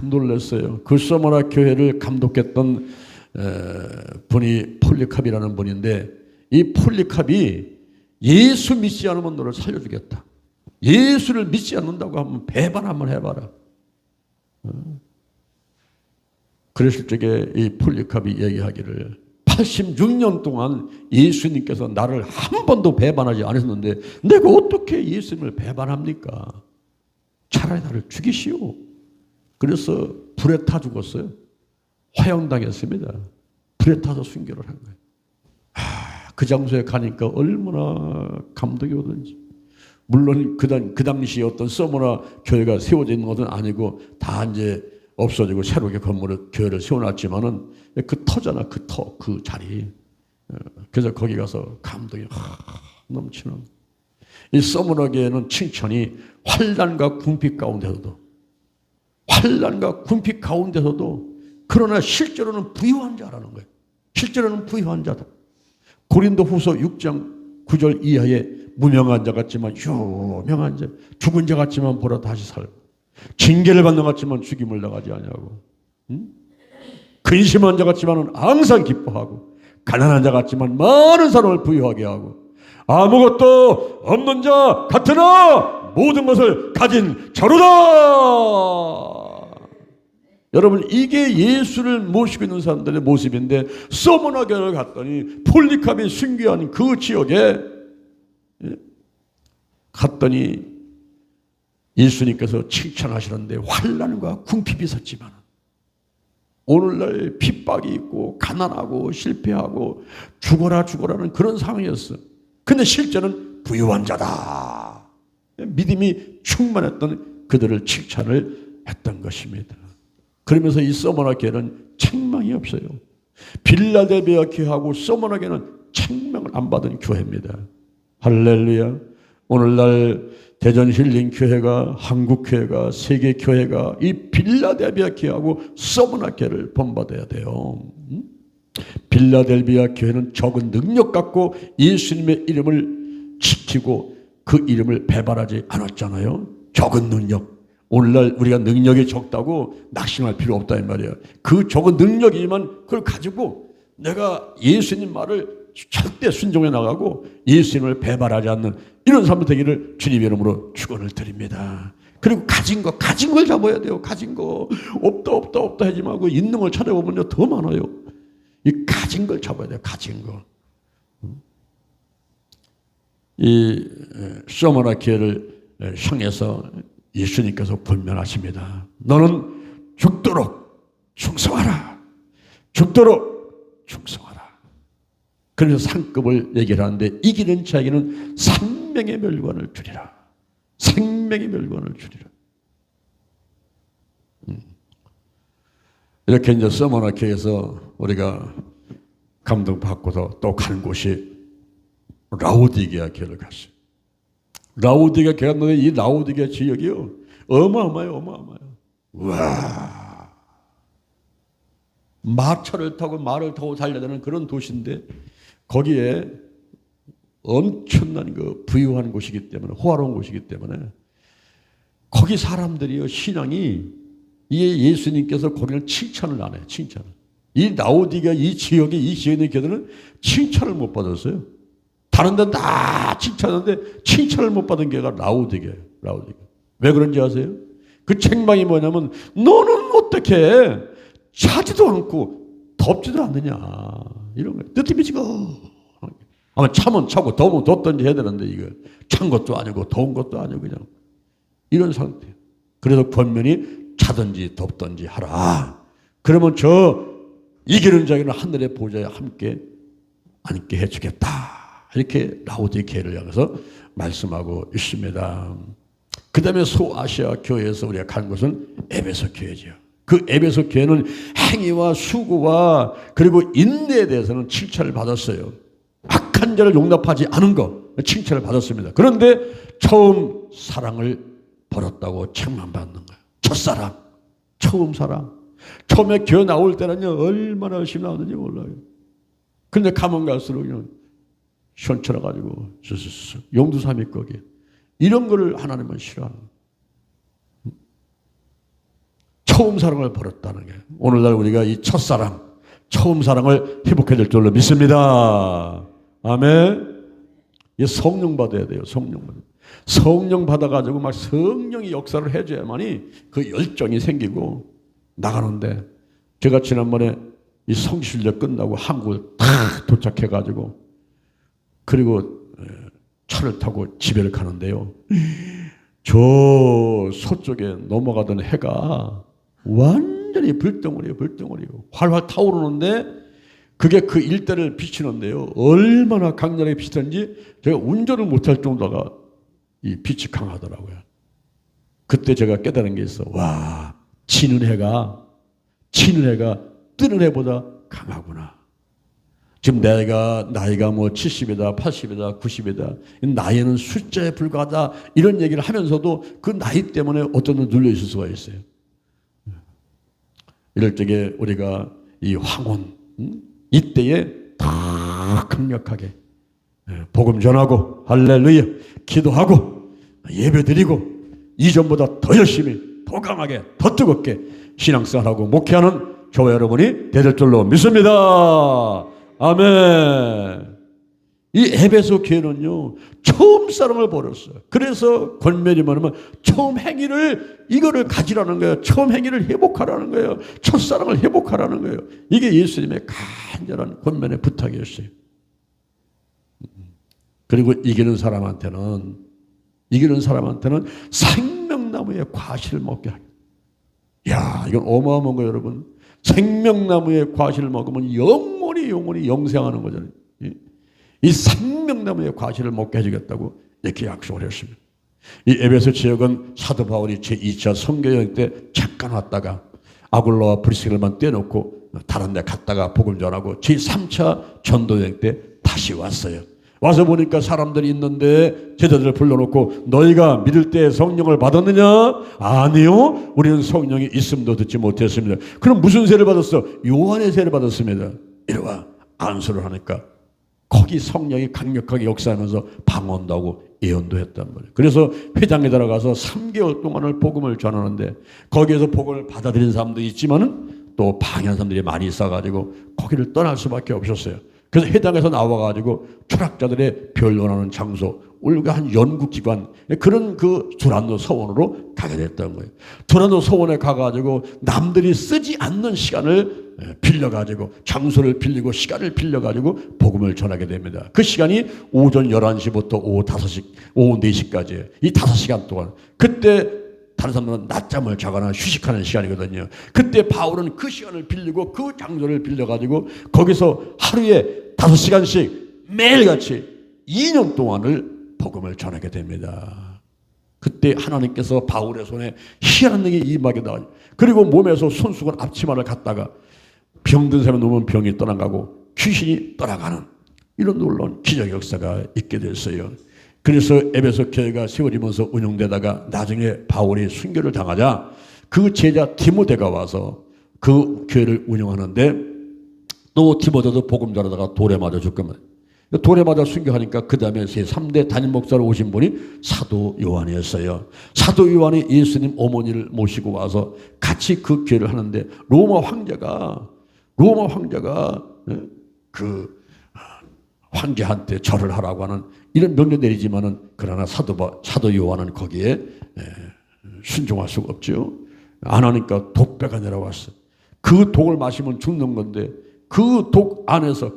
놀랐어요. 그 서머나 교회를 감독했던 분이 폴리캅이라는 분인데 이 폴리캅이 예수 믿지 않으면 너를 살려주겠다. 예수를 믿지 않는다고 하면 배반 한번 해봐라. 그랬을 적에 이 폴리캅이 얘기하기를 86년 동안 예수님께서 나를 한 번도 배반하지 않으셨는데 내가 어떻게 예수님을 배반합니까? 차라리 나를 죽이시오. 그래서 불에 타 죽었어요. 화형당했습니다. 불에 타서 순교를 한 거예요. 그 장소에 가니까 얼마나 감동이 오든지. 물론 그 당시에 어떤 서머나 교회가 세워져 있는 것은 아니고 다 이제 없어지고 새롭게 건물을 교회를 세워놨지만은 그 터잖아. 그 터, 그 자리. 그래서 거기 가서 감동이 넘치는. 이 서머나 교회는 칭찬이 환난과 궁핍 가운데서도 그러나 실제로는 부유한 자라는 거예요. 실제로는 부유한 자다. 고린도후서 6장 9절 이하에 무명한 자 같지만 유명한 자, 죽은 자 같지만 보라 다시 살고 징계를 받는 것 같지만 죽임을 당하지 아니하고 근심한 자 같지만 항상 기뻐하고 가난한 자 같지만 많은 사람을 부유하게 하고 아무것도 없는 자 같으나 모든 것을 가진 자로다. 여러분 이게 예수를 모시고 있는 사람들의 모습인데 서머나 교회를 갔더니 폴리캅이 순교한 그 지역에 갔더니 예수님께서 칭찬하시는데 환난과 궁핍이 있었지만 오늘날 핍박이 있고 가난하고 실패하고 죽어라는 그런 상황이었어. 근데 실제는 부유한 자다. 믿음이 충만했던 그들을 칭찬을 했던 것입니다. 그러면서 이 서머나 교회는 책망이 없어요. 빌라델비아 교회하고 서머나 교회는 책망을 안 받은 교회입니다. 할렐루야. 오늘날 대전 힐링 교회가 한국 교회가 세계 교회가 이 빌라델비아 교회하고 서머나 교회를 본받아야 돼요. 빌라델비아 교회는 적은 능력 갖고 예수님의 이름을 지키고 그 이름을 배반하지 않았잖아요. 적은 능력. 오늘날 우리가 능력이 적다고 낙심할 필요 없다 이 말이에요. 그 적은 능력이지만 그걸 가지고 내가 예수님 말을 절대 순종해 나가고 예수님을 배반하지 않는 이런 삶이 되기를 주님의 이름으로 축원을 드립니다. 그리고 가진 걸 잡아야 돼요. 가진 거. 없다 하지 말고 있는 걸 찾아보면요 더 많아요. 이 가진 걸 잡아야 돼요. 가진 거. 이 소머나 기회를 향해서 예수님께서 분명하십니다. 너는 죽도록 충성하라. 죽도록 충성하라. 그래서 상급을 얘기를 하는데 이기는 자에게는 생명의 멸관을 주리라. 생명의 멸관을 주리라. 이렇게 이제 서머나 교회에서 우리가 감동받고서 또 간 곳이 라오디게아 교회를 갔어요. 라오디게아 교회가 있는데 이 라오디게아 지역이요 어마어마해요. 와, 말을 타고 달려다니는 그런 도시인데 거기에 엄청난 그 부유한 곳이기 때문에 호화로운 곳이기 때문에 거기 사람들이요 신앙이 이 예수님께서 거기는 칭찬을 안 해요. 칭찬을. 이 라오디게아 이 지역에 이 지역에 있는 교회들은 칭찬을 못 받았어요. 다른 데는 다 칭찬하는데 칭찬을 못 받은 교회가 라오디게아예요. 라오디게아. 왜 그런지 아세요? 그 책망이 뭐냐면 너는 어떻게 차지도 않고 덥지도 않느냐 이런 거예요. 뜨뜻미지고 아마 차면 차고 더우면 덥든지 해야 되는데 이거 찬 것도 아니고 더운 것도 아니고 그냥 이런 상태예요. 그래서 권면이 차든지 덥든지 하라. 그러면 저 이기는 자에게는 하늘의 보좌에 함께 앉게 해주겠다. 이렇게 라오디게아를 향해서 말씀하고 있습니다. 그 다음에 소아시아 교회에서 우리가 간 곳은 에베소 교회죠. 그 에베소 교회는 행위와 수고와 그리고 인내에 대해서는 칭찬을 받았어요. 악한 자를 용납하지 않은 것 칭찬을 받았습니다. 그런데 처음 사랑을 버렸다고 책망받는 거예요. 첫사랑, 처음 사랑. 처음에 교회 나올 때는요 얼마나 열심히 나오는지 몰라요. 근데 가면 갈수록요 시원찮아가지고 용두삼이 거기에 이런 거를 하나님은 싫어하는 거예요. 처음 사랑을 버렸다는 게 오늘날 우리가 이 첫사랑, 처음 사랑을 회복해야 될 줄로 믿습니다. 아멘. 이 성령 받아야 돼요. 성령 받아가지고 막 성령이 역사를 해줘야만이 그 열정이 생기고 나가는데 제가 지난번에 이 성실례 끝나고 한국을 다 도착해가지고 그리고 차를 타고 집에 가는데요. 저 서쪽에 넘어가던 해가 완전히 불덩어리예요. 활활 타오르는데 그게 그 일대를 비치는데요. 얼마나 강렬하게 비치는지 제가 운전을 못할 정도가 이 빛이 강하더라고요. 그때 제가 깨달은 게 있어. 와, 지는 해가 뜨는 해보다 강하구나. 지금 나이가 뭐 70이다, 80이다, 90이다. 나이는 숫자에 불과하다. 이런 얘기를 하면서도 그 나이 때문에 어떤 분 눌려 있을 수가 있어요. 이럴 적에 우리가 이 황혼 이때에 더 강력하게 복음 전하고 할렐루야 기도하고 예배드리고 이전보다 더 열심히 더 강하게 더 뜨겁게 신앙생활하고 목회하는 교회 여러분이 될 줄로 믿습니다. 아멘. 이 에베소 교회는요 처음 사랑을 버렸어요. 그래서 권면이 뭐냐면 처음 행위를 이거를 가지라는 거예요. 처음 행위를 회복하라는 거예요. 첫사랑을 회복하라는 거예요. 이게 예수님의 간절한 권면의 부탁이었어요. 그리고 이기는 사람한테는 생명나무의 과실을 먹게 하겠다. 야, 이건 어마어마한 거예요, 여러분. 생명나무의 과실을 먹으면 영원히 영생하는 거잖아요. 이 생명나무의 과실을 먹게 해주겠다고 이렇게 약속을 했습니다. 이 에베소 지역은 사도 바울이 제2차 선교여행 때 잠깐 왔다가 아굴라와 브리스길만 떼놓고 다른 데 갔다가 복음 전하고 제3차 전도여행 때 다시 왔어요. 와서 보니까 사람들이 있는데 제자들을 불러놓고 너희가 믿을 때 성령을 받았느냐? 아니요. 우리는 성령이 있음도 듣지 못했습니다. 그럼 무슨 세를 받았어? 요한의 세를 받았습니다. 이러와 안수를 하니까 거기 성령이 강력하게 역사하면서 방언도 예언도 했단 말이에요. 그래서 회장에 들어가서 3개월 동안을 복음을 전하는데 거기에서 복음을 받아들인 사람도 있지만은 또 방해한 사람들이 많이 있어가지고 거기를 떠날 수밖에 없었어요. 그래서 해당에서 나와가지고 철학자들의 변론하는 장소, 우리가 한 연구기관, 그런 그 두란노 서원으로 가게 됐던 거예요. 두란노 서원에 가가지고 남들이 쓰지 않는 시간을 빌려가지고, 장소를 빌리고 시간을 빌려가지고 복음을 전하게 됩니다. 그 시간이 오전 11시부터 오후 4시까지예요. 이 5시간 동안. 그때 다른 사람들은 낮잠을 자거나 휴식하는 시간이거든요. 그때 바울은 그 시간을 빌리고 그 장소를 빌려가지고 거기서 하루에 5시간씩 매일같이 2년 동안을 복음을 전하게 됩니다. 그때 하나님께서 바울의 손에 희한한 능이 임하게 나와요. 그리고 몸에서 손수건 앞치마를 갖다가 병든 사람이 누우면 병이 떠나가고 귀신이 떠나가는 이런 놀라운 기적 역사가 있게 됐어요. 그래서 에베소 교회가 세워지면서 운영되다가 나중에 바울이 순교를 당하자 그 제자 디모데가 와서 그 교회를 운영하는데, 또 디모데도 복음 전하다가 돌에 맞아 죽으면 돌에 맞아 순교하니까 그 다음에 제3대 담임 목사로 오신 분이 사도 요한이었어요. 사도 요한이 예수님 어머니를 모시고 와서 같이 그 교회를 하는데, 로마 황제가 그 황제한테 절을 하라고 하는 이런 명령 내리지만은, 그러나 사도 요한은 거기에 순종할 수가 없죠. 안 하니까 독배가 내려왔어. 그 독을 마시면 죽는 건데 그 독 안에서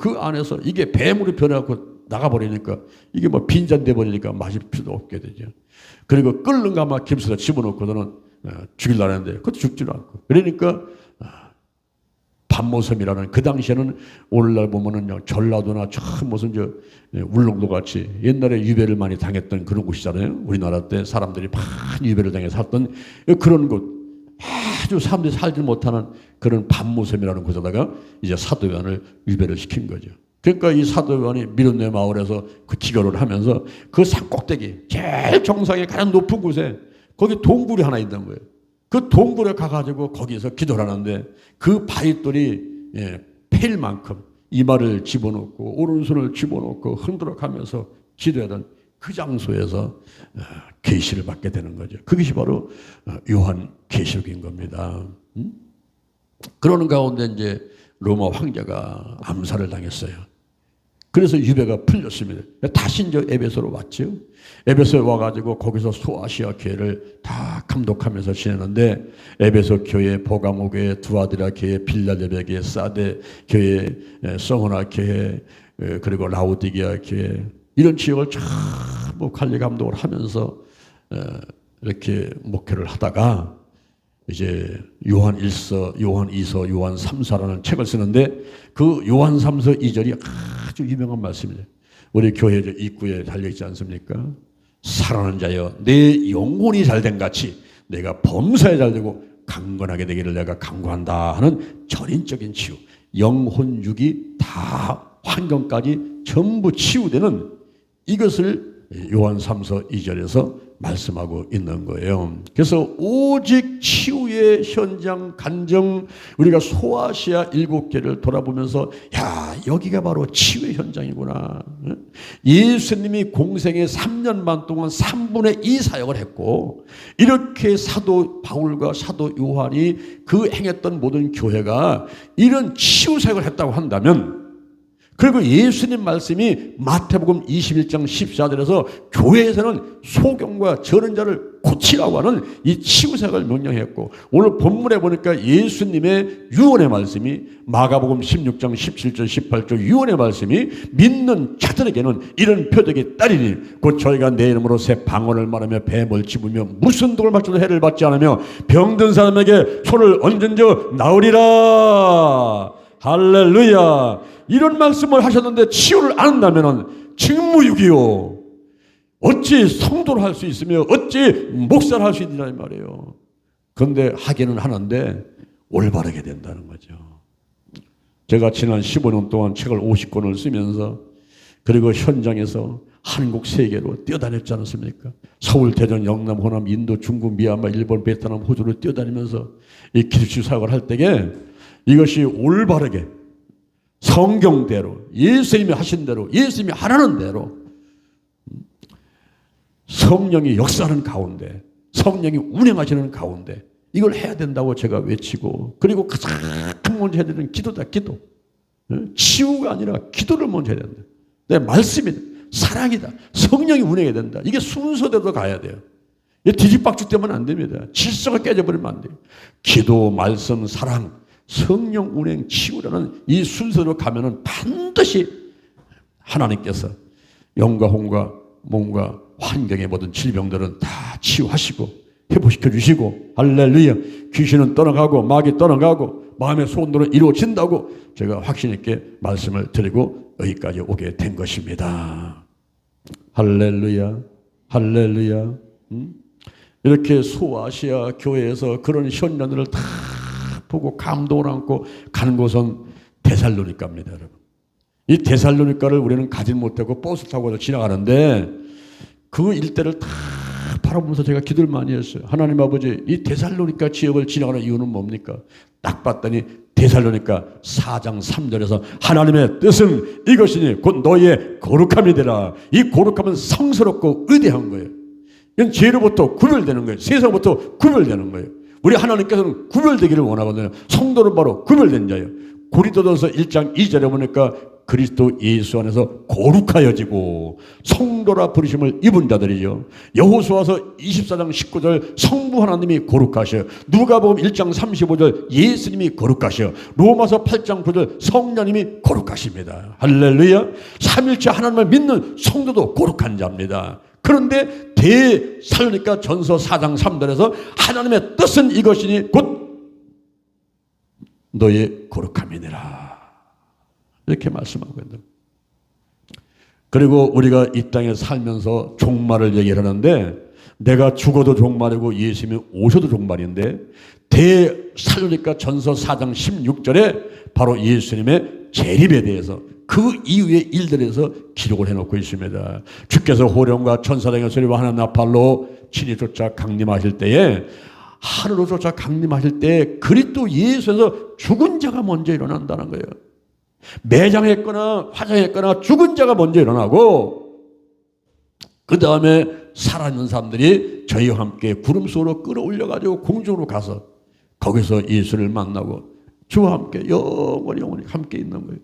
이게 뱀으로 변해갖고 나가버리니까 이게 뭐 빈잔돼 버리니까 마실 필요도 없게 되죠. 그리고 끓는 가마 김수에다 집어넣고서는 죽이려고 하는데 그것도 죽지도 않고, 그러니까 반모섬이라는, 그 당시에는 오늘날 보면은 전라도나 참 무슨 울릉도 같이 옛날에 유배를 많이 당했던 그런 곳이잖아요. 우리나라 때 사람들이 많이 유배를 당해 살던 그런 곳, 아주 사람들이 살지 못하는 그런 반모섬이라는 곳에다가 이제 사도 요한을 유배를 시킨 거죠. 그러니까 이 사도 요한이 미련네 마을에서 그 기거를 하면서 그 산꼭대기 제일 정상의 가장 높은 곳에 거기 동굴이 하나 있는 거예요. 그 동굴에 가가지고 거기서 기도를 하는데 그 바위돌이 패일 만큼 이마를 집어넣고 오른손을 집어넣고 흔들어 가면서 기도하던 그 장소에서 계시를 받게 되는 거죠. 그것이 바로 요한 계시록인 겁니다. 그러는 가운데 이제 로마 황제가 암살을 당했어요. 그래서 유배가 풀렸습니다. 다시 이제 에베소로 왔죠. 에베소에 와가지고 거기서 소아시아 교회를 다 감독하면서 지내는데, 에베소 교회, 보가모 교회, 두아디라 교회, 빌라델베 교회, 사데 교회, 서호나 교회, 그리고 라우디게아 교회, 이런 지역을 전부 관리 감독을 하면서 이렇게 목회를 하다가 이제 요한 1서, 요한 2서, 요한 3서라는 책을 쓰는데, 그 요한 3서 2절이 아주 유명한 말씀이에요. 우리 교회 입구에 달려있지 않습니까? 살아난 자여, 내 영혼이 잘된 같이 내가 범사에 잘되고 강건하게 되기를 내가 간구한다 하는 전인적인 치유, 영혼 육이 다 환경까지 전부 치유되는 이것을 요한 3서 2절에서 말씀하고 있는 거예요. 그래서 오직 치유의 현장 간정, 우리가 소아시아 7개를 돌아보면서 야, 여기가 바로 치유의 현장이구나. 예수님이 공생의 3년 반 동안 3분의 2 사역을 했고, 이렇게 사도 바울과 사도 요한이 그 행했던 모든 교회가 이런 치유 사역을 했다고 한다면, 그리고 예수님 말씀이 마태복음 21장 14절에서 교회에서는 소경과 저런 자를 고치라고 하는 이 치유사역을 명령했고, 오늘 본문에 보니까 예수님의 유언의 말씀이 마가복음 16장 17절 18절 유언의 말씀이 믿는 자들에게는 이런 표적이 따르니 곧 저희가 내 이름으로 새 방언을 말하며 뱀을 집으며 무슨 독을 맞춰도 해를 받지 않으며 병든 사람에게 손을 얹은 적 나으리라. 할렐루야. 이런 말씀을 하셨는데 치유를 안 한다면 직무유기요. 어찌 성도를 할 수 있으며 어찌 목사를 할 수 있느냐 이 말이에요. 그런데 하기는 하는데 올바르게 된다는 거죠. 제가 지난 15년 동안 책을 50권을 쓰면서, 그리고 현장에서 한국 세계로 뛰어다녔지 않습니까? 서울, 대전, 영남, 호남, 인도, 중국, 미얀마, 일본, 베트남, 호주를 뛰어다니면서 이 기술치 사역을 할 때에 이것이 올바르게 성경대로, 예수님이 하신 대로, 예수님이 하라는 대로 성령이 역사하는 가운데, 성령이 운행하시는 가운데 이걸 해야 된다고 제가 외치고, 그리고 가장 먼저 해야 되는 기도다, 기도. 치유가 아니라 기도를 먼저 해야 된다. 내 말씀이다. 사랑이다. 성령이 운행해야 된다. 이게 순서대로 가야 돼요. 뒤집박죽 되면 안 됩니다. 질서가 깨져버리면 안 돼요. 기도, 말씀, 사랑, 성령 운행, 치유라는 이 순서로 가면은 반드시 하나님께서 영과 혼과 몸과 환경의 모든 질병들은 다 치유하시고 회복시켜 주시고, 할렐루야, 귀신은 떠나가고 마귀 떠나가고 마음의 소원들은 이루어진다고 제가 확신 있게 말씀을 드리고 여기까지 오게 된 것입니다. 할렐루야, 할렐루야. 이렇게 소아시아 교회에서 그런 현장들을 다 보고 감동을 안고 가는 곳은 데살로니가입니다, 여러분. 이 데살로니가를 우리는 가지 못하고 버스 타고 지나가는데 그 일대를 다 바라보면서 제가 기도를 많이 했어요. 하나님 아버지, 이 데살로니가 지역을 지나가는 이유는 뭡니까? 딱 봤더니 데살로니가 4장 3절에서 하나님의 뜻은 이것이니 곧 너희의 거룩함이 되라. 이 거룩함은 성스럽고 의대한 거예요. 이건 죄로부터 구별되는 거예요. 세상부터 구별되는 거예요. 우리 하나님께서는 구별되기를 원하거든요. 성도는 바로 구별된 자예요. 고린도전서 1장 2절에 보니까 그리스도 예수 안에서 거룩하여지고 성도라 부르심을 입은 자들이죠. 여호수아서 24장 19절 성부 하나님이 거룩하셔. 누가복음 1장 35절 예수님이 거룩하셔. 로마서 8장 9절 성령님이 거룩하십니다. 할렐루야. 삼일체 하나님을 믿는 성도도 거룩한 자입니다. 그런데 데살로니가 전서 4장 3절에서 하나님의 뜻은 이것이니 곧 너의 거룩함이니라, 이렇게 말씀하고 있는. 그리고 우리가 이 땅에 살면서 종말을 얘기를 하는데 내가 죽어도 종말이고 예수님이 오셔도 종말인데 데살로니가 전서 4장 16절에 바로 예수님의 재림에 대해서 그 이후의 일들에 대해서 기록을 해놓고 있습니다. 주께서 호령과 천사들의 소리와 하나님 나팔로 친히 쫓아 강림하실 때에 하늘로 쫓아 강림하실 때 그리스도 예수에서 죽은 자가 먼저 일어난다는 거예요. 매장했거나 화장했거나 죽은 자가 먼저 일어나고 그 다음에 살아있는 사람들이 저희와 함께 구름 속으로 끌어올려가지고 공중으로 가서 거기서 예수를 만나고 주와 함께 영원히 함께 있는 거예요.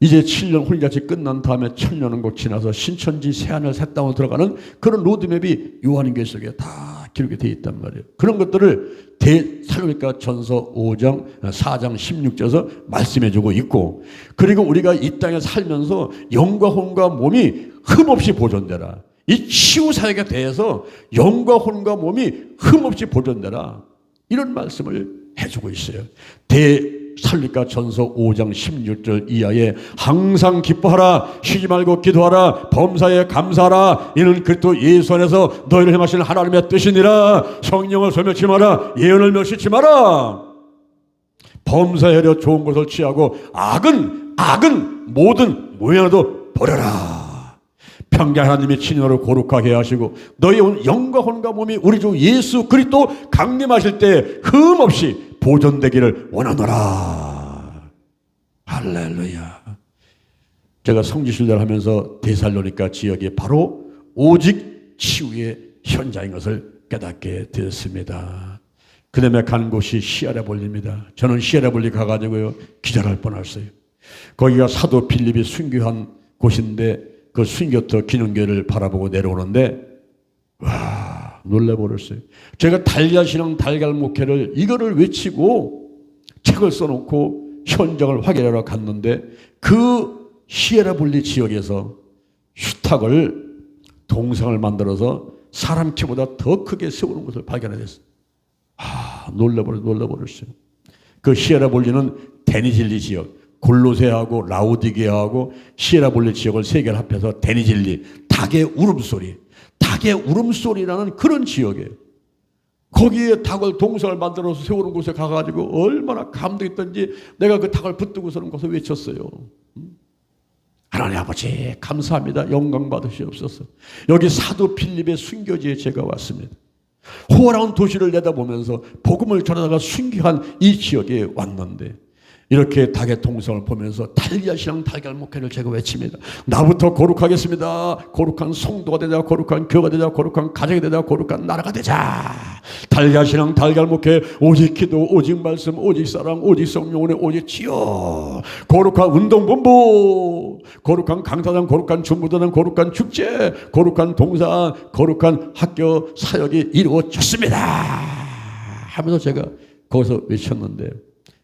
이제 7년 혼인잔치 끝난 다음에 1000년은 곧 지나서 신천지 새하늘 새 땅으로 들어가는 그런 로드맵이 요한인교 속에 다 기록이 되어 있단 말이에요. 그런 것들을 데살로니가 전서 5장 4장 16절에서 말씀해주고 있고, 그리고 우리가 이 땅에 살면서 영과 혼과 몸이 흠없이 보존되라. 이 치유 사역에 대해서 영과 혼과 몸이 흠없이 보존되라, 이런 말씀을 해주고 있어요. 데살로니가 전서 5장 16절 이하에 항상 기뻐하라, 쉬지 말고 기도하라, 범사에 감사하라, 이는 그리스도 예수 안에서 너희를 행하시는 하나님의 뜻이니라. 성령을 소멸치 마라, 예언을 멸시치 마라. 범사하려 좋은 것을 취하고 악은 모든 모양도 버려라. 평강 하나님이 친히 너를 거룩하게 하시고 너희 영과 혼과 몸이 우리 주 예수 그리스도 강림하실 때 흠없이 보존되기를 원하노라. 할렐루야. 제가 성지순례를 하면서 데살로니가 지역이 바로 오직 치유의 현장인 것을 깨닫게 되었습니다. 그 다음에 간 곳이 시아라볼리입니다. 저는 시아라볼리 가가지고요 기절할 뻔했어요. 거기가 사도 필립이 순교한 곳인데 그 순교터 기능교를 바라보고 내려오는데 와, 놀라버렸어요. 제가 달걀신앙 달걀 목회를 이거를 외치고 책을 써놓고 현장을 확인하러 갔는데 그 시에라볼리 지역에서 수탉을 동상을 만들어서 사람 키보다 더 크게 세우는 것을 발견했어요. 놀라버렸어요. 그 시에라볼리는 데니질리 지역, 골로새하고 라오디게하고 시에라볼리 지역을 세 개를 합해서 데니질리, 닭의 울음소리라는 그런 지역이에요. 거기에 닭을 동상을 만들어서 세우는 곳에 가가지고 얼마나 감동했던지 내가 그 닭을 붙들고서는 거기서 외쳤어요. 하나님 아버지 감사합니다. 영광 받으시옵소서. 여기 사도 필립의 순교지에 제가 왔습니다. 호화로운 도시를 내다보면서 복음을 전하다가 순교한 이 지역에 왔는데 이렇게 닭의 동상을 보면서 달걀 신앙 달걀 목회를 제가 외칩니다. 나부터 거룩하겠습니다. 거룩한 성도가 되자, 거룩한 교가 되자, 거룩한 가정이 되자, 거룩한 나라가 되자. 달걀 신앙 달걀 목회, 오직 기도, 오직 말씀, 오직 사랑, 오직 성령원의 오직 지요. 거룩한 운동본부, 거룩한 강사장, 거룩한 중부도장, 거룩한 축제, 거룩한 동상, 거룩한 학교 사역이 이루어졌습니다 하면서 제가 거기서 외쳤는데,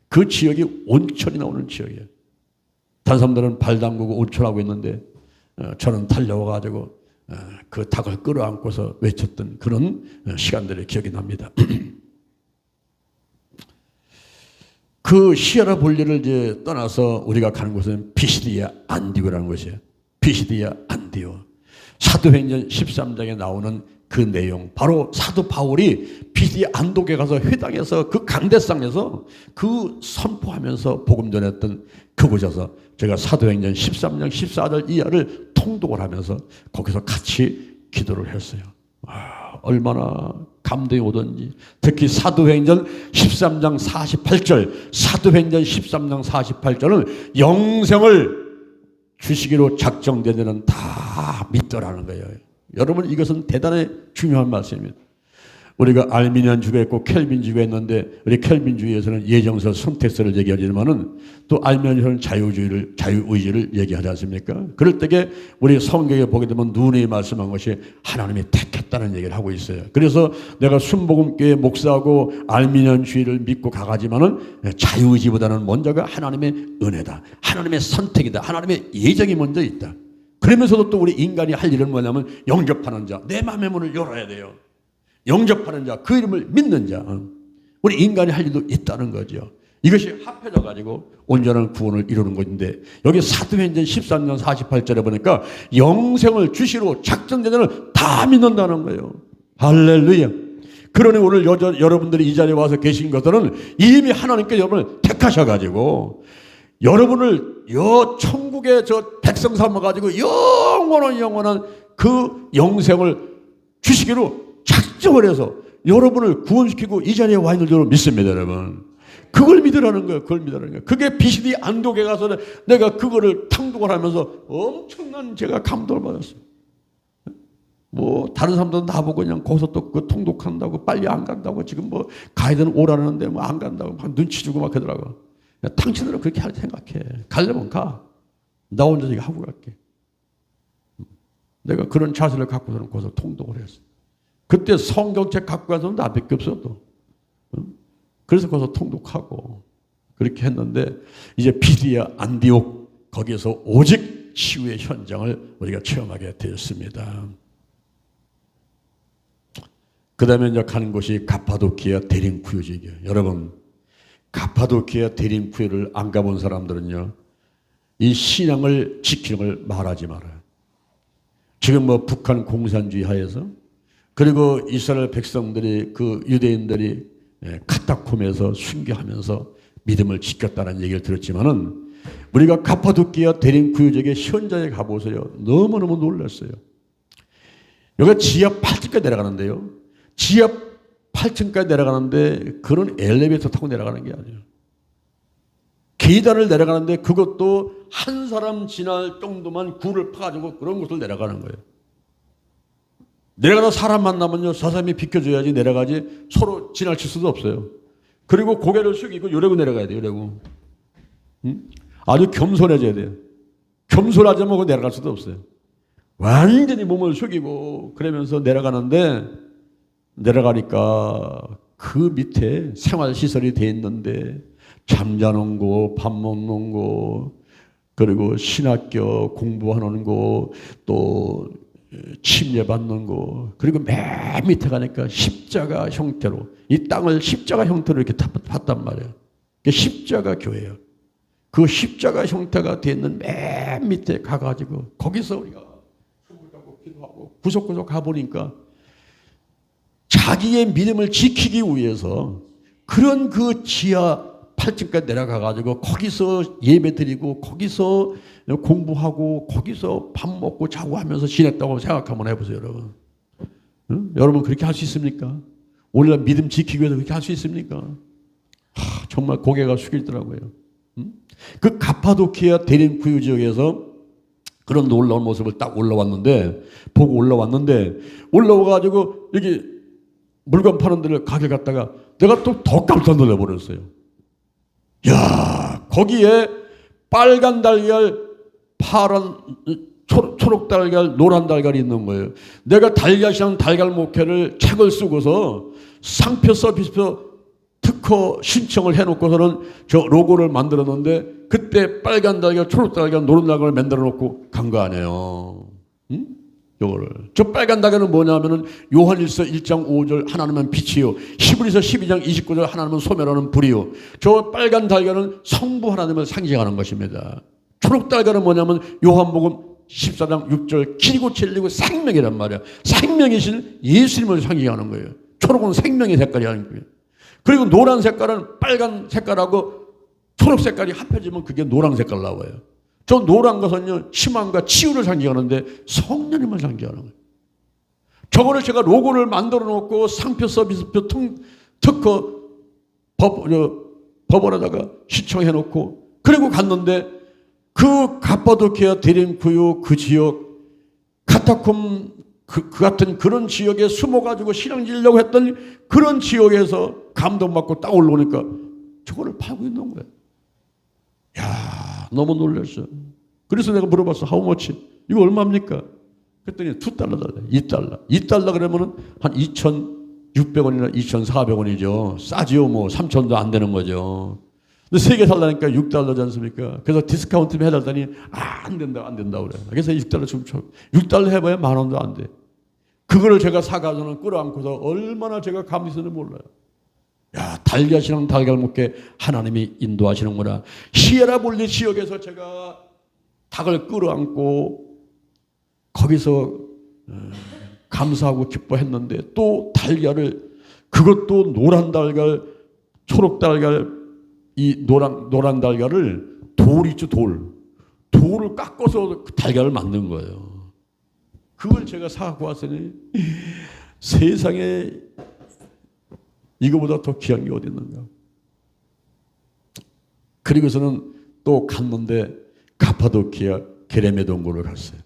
그 지역이 온천이 나오는 지역이에요. 다른 사람들은 발 담그고 온천하고 있는데 저는 달려와가지고 그 닭을 끌어안고서 외쳤던 그런 시간들이 기억이 납니다. 그 시에라 볼리를 이제 떠나서 우리가 가는 곳은 피시디아 안디오라는 곳이에요. 피시디아 안디오. 사도행전 13장에 나오는 그 내용, 바로 사도 바울이 피시디아 안독에 가서 회당에서 그 강대상에서 그 선포하면서 복음 전했던 그곳에서 제가 사도행전 13장 14절 이하를 통독을 하면서 거기서 같이 기도를 했어요. 얼마나 감동이 오던지. 특히 사도행전 13장 48절, 사도행전 13장 48절은 영생을 주시기로 작정된 데는 다 믿더라는 거예요. 여러분, 이것은 대단히 중요한 말씀입니다. 우리가 알미니안주가 있고 켈빈주가 있는데, 우리 켈빈주의에서는 예정서 선택서를 얘기하지만은 또 알미니안주는 자유의지를 얘기하지 않습니까? 그럴 때에 우리 성경에 보게 되면 누누이 말씀한 것이 하나님이 택했다는 얘기를 하고 있어요. 그래서 내가 순복음교회 목사하고 알미니안주의를 믿고 가가지만은 자유의지보다는 먼저가 하나님의 은혜다, 하나님의 선택이다, 하나님의 예정이 먼저 있다. 그러면서도 또 우리 인간이 할 일은 뭐냐면 영접하는 자, 내 마음의 문을 열어야 돼요. 영접하는 자, 그 이름을 믿는 자, 우리 인간이 할 일도 있다는 거죠. 이것이 합해져 가지고 온전한 구원을 이루는 것인데, 여기 사도행전 13장 48절에 보니까 영생을 주시로 작정된 자는 다 믿는다는 거예요. 할렐루야. 그러니 오늘 여러분들이 이 자리에 와서 계신 것들은 이미 하나님께 여러분을 택하셔가지고 여러분을 천국의 저 백성 삼아가지고 영원한 그 영생을 주시기로 작정을 해서 여러분을 구원시키고 이 자리에 와 있는 줄 믿습니다, 여러분. 그걸 믿으라는 거예요. 그걸 믿으라는 거예요. 그게 비시디 안독에 가서 내가 그거를 탕독을 하면서 엄청난 제가 감동을 받았어요. 뭐 다른 사람들은 나보고 그냥 거기서 또 그 통독한다고 빨리 안 간다고, 지금 뭐 가야 되는 오라는데 뭐 안 간다고 막 눈치 주고 막 그러더라고. 당신들은 그렇게 할 생각해. 가려면 가. 나 혼자 지금 하고 갈게. 내가 그런 자세를 갖고서는 거기서 통독을 했어. 그때 성경책 갖고 가서는 나밖에 없어도. 그래서 거기서 통독하고 그렇게 했는데, 이제 피디아 안디옥 거기에서 오직 치유의 현장을 우리가 체험하게 되었습니다. 그 다음에 이제 가는 곳이 가파도키아 데린쿠유 지역이에요. 여러분, 가파도키아 데린쿠유를 안 가본 사람들은요, 이 신앙을 지키는 걸 말하지 말아요. 지금 뭐 북한 공산주의 하에서, 그리고 이스라엘 백성들이, 그 유대인들이 카타콤에서 순교하면서 믿음을 지켰다는 얘기를 들었지만은, 우리가 가파도키아 데린쿠유 지역의 현장에 가보세요. 너무너무 놀랐어요. 여기가 지하 8층까지 내려가는데요. 지하 8층까지 내려가는데 그런 엘리베이터 타고 내려가는 게 아니에요. 계단을 내려가는데 그것도 한 사람 지날 정도만 굴을 파가지고 그런 곳을 내려가는 거예요. 내려가다 사람 만나면요, 저 사람이 비켜줘야지 내려가지 서로 지나칠 수도 없어요. 그리고 고개를 숙이고 요래고 내려가야 돼요. 요래고. 아주 겸손해져야 돼요. 겸손하지 않으면 내려갈 수도 없어요. 완전히 몸을 숙이고 그러면서 내려가는데, 내려가니까 그 밑에 생활시설이 돼 있는데 잠자는 곳, 밥 먹는 곳, 그리고 신학교 공부하는 곳, 또 침례받는 곳, 그리고 맨 밑에 가니까 십자가 형태로, 이 땅을 십자가 형태로 이렇게 봤단 말이에요. 그게 십자가 교회예요. 그 십자가 형태가 되어 있는 맨 밑에 가가지고 거기서 우리가 기도하고 구석구석 가보니까 자기의 믿음을 지키기 위해서 그런 그 지하 8층까지 내려가가지고 거기서 예배 드리고 거기서 공부하고 거기서 밥 먹고 자고 하면서 지냈다고 생각 한번 해보세요, 여러분. 응? 여러분 그렇게 할 수 있습니까? 오늘날 믿음 지키기 위해서 그렇게 할 수 있습니까? 정말 고개가 숙이더라고요. 응? 그 가파도키아 대림구유 지역에서 그런 놀라운 모습을 딱 보고 올라왔는데 올라와가지고 여기 물건 파는 데를 가게 갔다가 내가 또 더 깜짝 놀라버렸어요. 야, 거기에 빨간 달걀, 파란, 초록 달걀, 노란 달걀이 있는 거예요. 내가 달걀시장 달걀 목회를 책을 쓰고서 상표 서비스표 특허 신청을 해놓고서는 저 로고를 만들었는데 그때 빨간 달걀, 초록 달걀, 노란 달걀을 만들어 놓고 간 거 아니에요. 응? 요거를. 저 빨간 달걀은 뭐냐면은 요한일서 1장 5절 하나님은 빛이요. 히브리서 12장 29절 하나님은 소멸하는 불이요. 저 빨간 달걀은 성부 하나님을 상징하는 것입니다. 초록 달걀은 뭐냐면 요한복음 14장 6절 길고 진리고 생명이란 말이야. 생명이신 예수님을 상징하는 거예요. 초록은 생명의 색깔이 하는 거예요. 그리고 노란 색깔은 빨간 색깔하고 초록 색깔이 합해지면 그게 노란 색깔 나와요. 저 노란 것은요, 희망과 치유를 상징하는데 성령님을 상징하는 거예요. 저거를 제가 로고를 만들어 놓고 상표 서비스표 특허 법원에다가 시청해 놓고 그리고 갔는데 그 가파도키아 대림구유 그 지역 카타콤 그 같은 그런 지역에 숨어가지고 신앙 지려고 했던 그런 지역에서 감동받고 딱 올라오니까 저거를 팔고 있는 거예요. 야, 너무 놀랐어요. 그래서 내가 물어봤어. How much? 이거 얼마입니까? 그랬더니 $2달러, $2달러 그러면은 한 2,600원이나 2,400원이죠. 싸지요. 뭐 3,000도 안 되는 거죠. 근데 3개 살라니까 $6지 않습니까? 그래서 디스카운트 해달더니 안 된다 그래. 그래서 $6 좀 쳐. $6 해봐야 $10,000도 안 돼. 그거를 제가 사가서는 끌어안고서 얼마나 제가 감사했는지 몰라요. 야, 달걀시장 달걀 먹게 하나님이 인도하시는구나. 시에라볼리 지역에서 제가 닭을 끌어안고 거기서 감사하고 기뻐했는데 또 달걀을 그것도 노란 달걀, 초록 달걀 이 노란 달걀을 돌 있죠, 돌을 깎아서 그 달걀을 만든 거예요. 그걸 제가 사갖고 왔으니 세상에 이거보다 더 귀한 게 어디 있는가. 그리고서는 또 갔는데 가파도키아 게레메 동굴을 갔어요.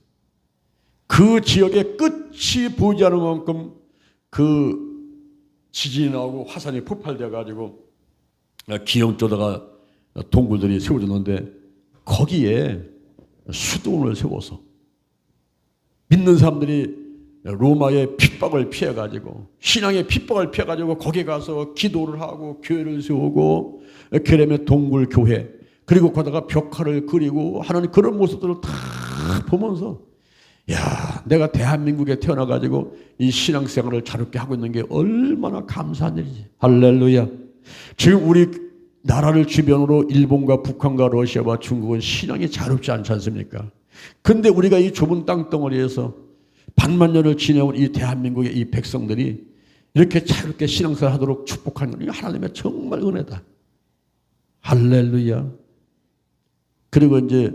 그 지역에 끝이 보이지 않을 만큼 그 지진이 나오고 화산이 폭발되어 가지고 기형조다가 동굴들이 세워졌는데 거기에 수도원을 세워서 믿는 사람들이 로마의 핍박을 피해가지고 신앙의 핍박을 피해가지고 거기 가서 기도를 하고 교회를 세우고 게레메 동굴 교회 그리고 거기다가 벽화를 그리고 하는 그런 모습들을 다 보면서 야, 내가 대한민국에 태어나가지고 이 신앙생활을 자유롭게 하고 있는 게 얼마나 감사한 일이지. 할렐루야. 지금 우리 나라를 주변으로 일본과 북한과 러시아와 중국은 신앙이 자유롭지 않지 않습니까? 근데 우리가 이 좁은 땅덩어리에서 반만년을 지내온 이 대한민국의 이 백성들이 이렇게 자유롭게 신앙생활 하도록 축복하는 건 하나님의 정말 은혜다. 할렐루야. 그리고 이제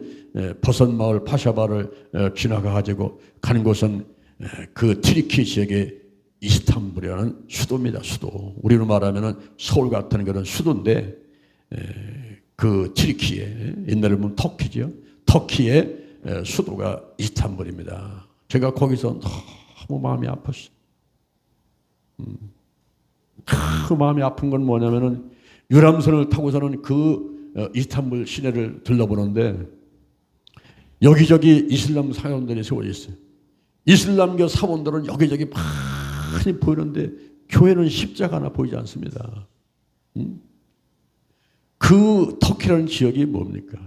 버선마을 파샤바를 지나가가지고 가는 곳은 그 트리키 지역의 이스탄불이라는 수도입니다. 수도. 우리로 말하면 서울 같은 그런 수도인데 그 트리키에 옛날에 보면 터키죠. 터키의 수도가 이스탄불입니다. 제가 거기서 너무 마음이 아팠어요. 그 마음이 아픈 건 뭐냐면은 유람선을 타고서는 그 이스탄불 시내를 들러보는데 여기저기 이슬람 사원들이 세워져 있어요. 이슬람교 사원들은 여기저기 많이 보이는데 교회는 십자가 하나 보이지 않습니다. 그 터키라는 지역이 뭡니까?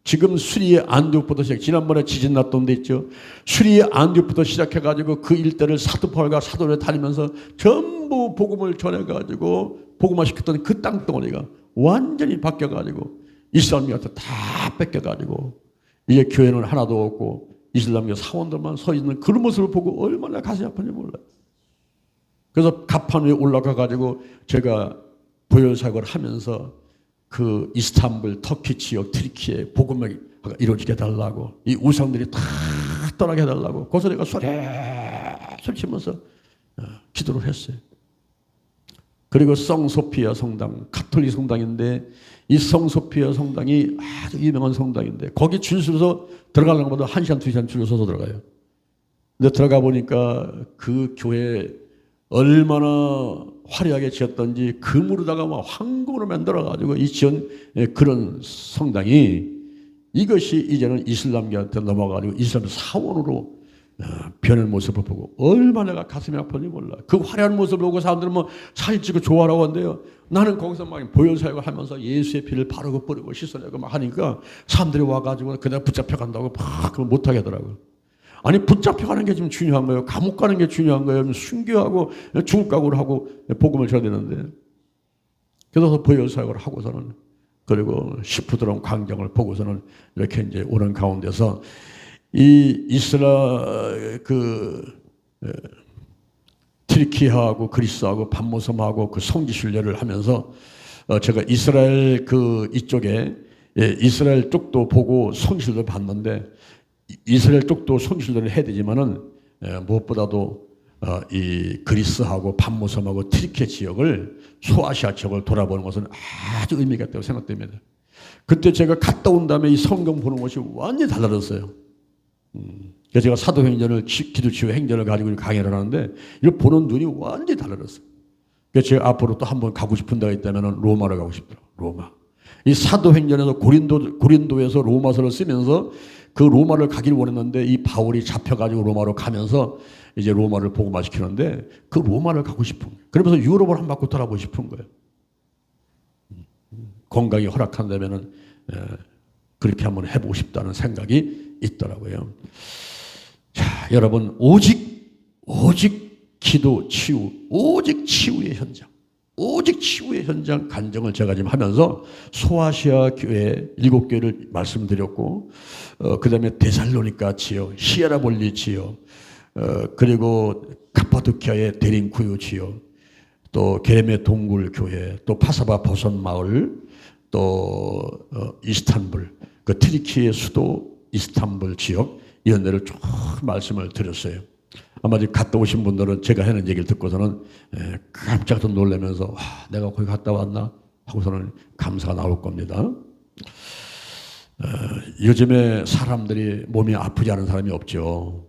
지금 수리의 안디옥부터 지난번에 지진 났던 데 있죠. 수리의 안디옥부터 시작해가지고 그 일대를 사도팔과 사도를 다니면서 전부 복음을 전해가지고 복음화 시켰던 그 땅덩어리가 완전히 바뀌어가지고 이슬람교한테 다 뺏겨가지고 이제 교회는 하나도 없고 이슬람교 사원들만 서 있는 그런 모습을 보고 얼마나 가슴이 아픈지 몰라요. 그래서 가판 위에 올라가가지고 제가 보혈사역을 하면서 그 이스탄불 터키 지역 트리키에 복음이 이루어지게 해달라고 이 우상들이 다 떠나게 해달라고 거기서 내가 소리 치면서 기도를 했어요. 그리고 성소피아 성당, 가톨릭 성당인데 이 성소피아 성당이 아주 유명한 성당인데 거기 줄 서서 들어가려는 것보다 1시간, 2시간 줄 서서 들어가요. 근데 들어가 보니까 그 교회 얼마나 화려하게 지었던지 금으로다가 막 황금으로 만들어가지고 이 지은 그런 성당이 이것이 이제는 이슬람교한테 넘어가지고 이슬람 사원으로 변한 모습을 보고 얼마나 내가 가슴이 아픈지 몰라. 그 화려한 모습을 보고 사람들은 뭐 사진 찍고 좋아하라고 한대요. 나는 거기서 막 보혈사역을 하면서 예수의 피를 바르고 뿌리고 씻어내고 막 하니까 사람들이 와가지고 그냥 붙잡혀 간다고 막 못하게 하더라고요. 아니 붙잡혀 가는 게 지금 중요한 거예요. 감옥 가는 게 중요한 거예요. 순교하고 중국각오를 하고 복음을 줘야 되는데 그래서 보혈사역을 하고서는 그리고 시푸드러운 광경을 보고서는 이렇게 이제 오는 가운데서 이 튀르키예하고 그리스하고 반모섬하고 그 성지 순례를 하면서 제가 이스라엘 이쪽에 이스라엘 쪽도 보고 성지순례를 봤는데 이스라엘 쪽도 성지순례를 해야 되지만은 무엇보다도 이 그리스하고 반모섬하고 튀르키예 지역을 소아시아 지역을 돌아보는 것은 아주 의미가 있다고 생각됩니다. 그때 제가 갔다 온 다음에 이 성경 보는 것이 완전히 달라졌어요. 그래서 제가 사도행전을 기도치유 행전을 가지고 강의를 하는데 이걸 보는 눈이 완전히 달라졌어요. 그래서 제가 앞으로 또 한번 가고 싶은 데가 있다면 로마를 가고 싶더라고요. 로마. 이 사도행전에서 고린도에서 로마서를 쓰면서 그 로마를 가길 원했는데 이 바울이 잡혀가지고 로마로 가면서 이제 로마를 복음화시키는데 그 로마를 가고 싶은 거예요. 그러면서 유럽을 한 바퀴 돌아보고 싶은 거예요. 건강이 허락한다면은 그렇게 한번 해보고 싶다는 생각이 있더라고요. 자, 여러분 오직 기도 치유, 오직 치유의 현장, 오직 치유의 현장 간증을 제가 지금 하면서 소아시아 교회 7교회를 말씀드렸고 그 다음에 데살로니가 지역, 히에라볼리 지역, 그리고 카파도키아의 데린쿠유 지역, 또 게레메 동굴 교회, 또 파사바 버선 마을, 또 이스탄불, 그 튀르키예 수도 이스탄불 지역 이런 데를 쭉 말씀을 드렸어요. 아마 갔다 오신 분들은 제가 하는 얘기를 듣고서는 깜짝 놀라면서 와, 내가 거기 갔다 왔나 하고서는 감사가 나올 겁니다. 요즘에 사람들이 몸이 아프지 않은 사람이 없죠.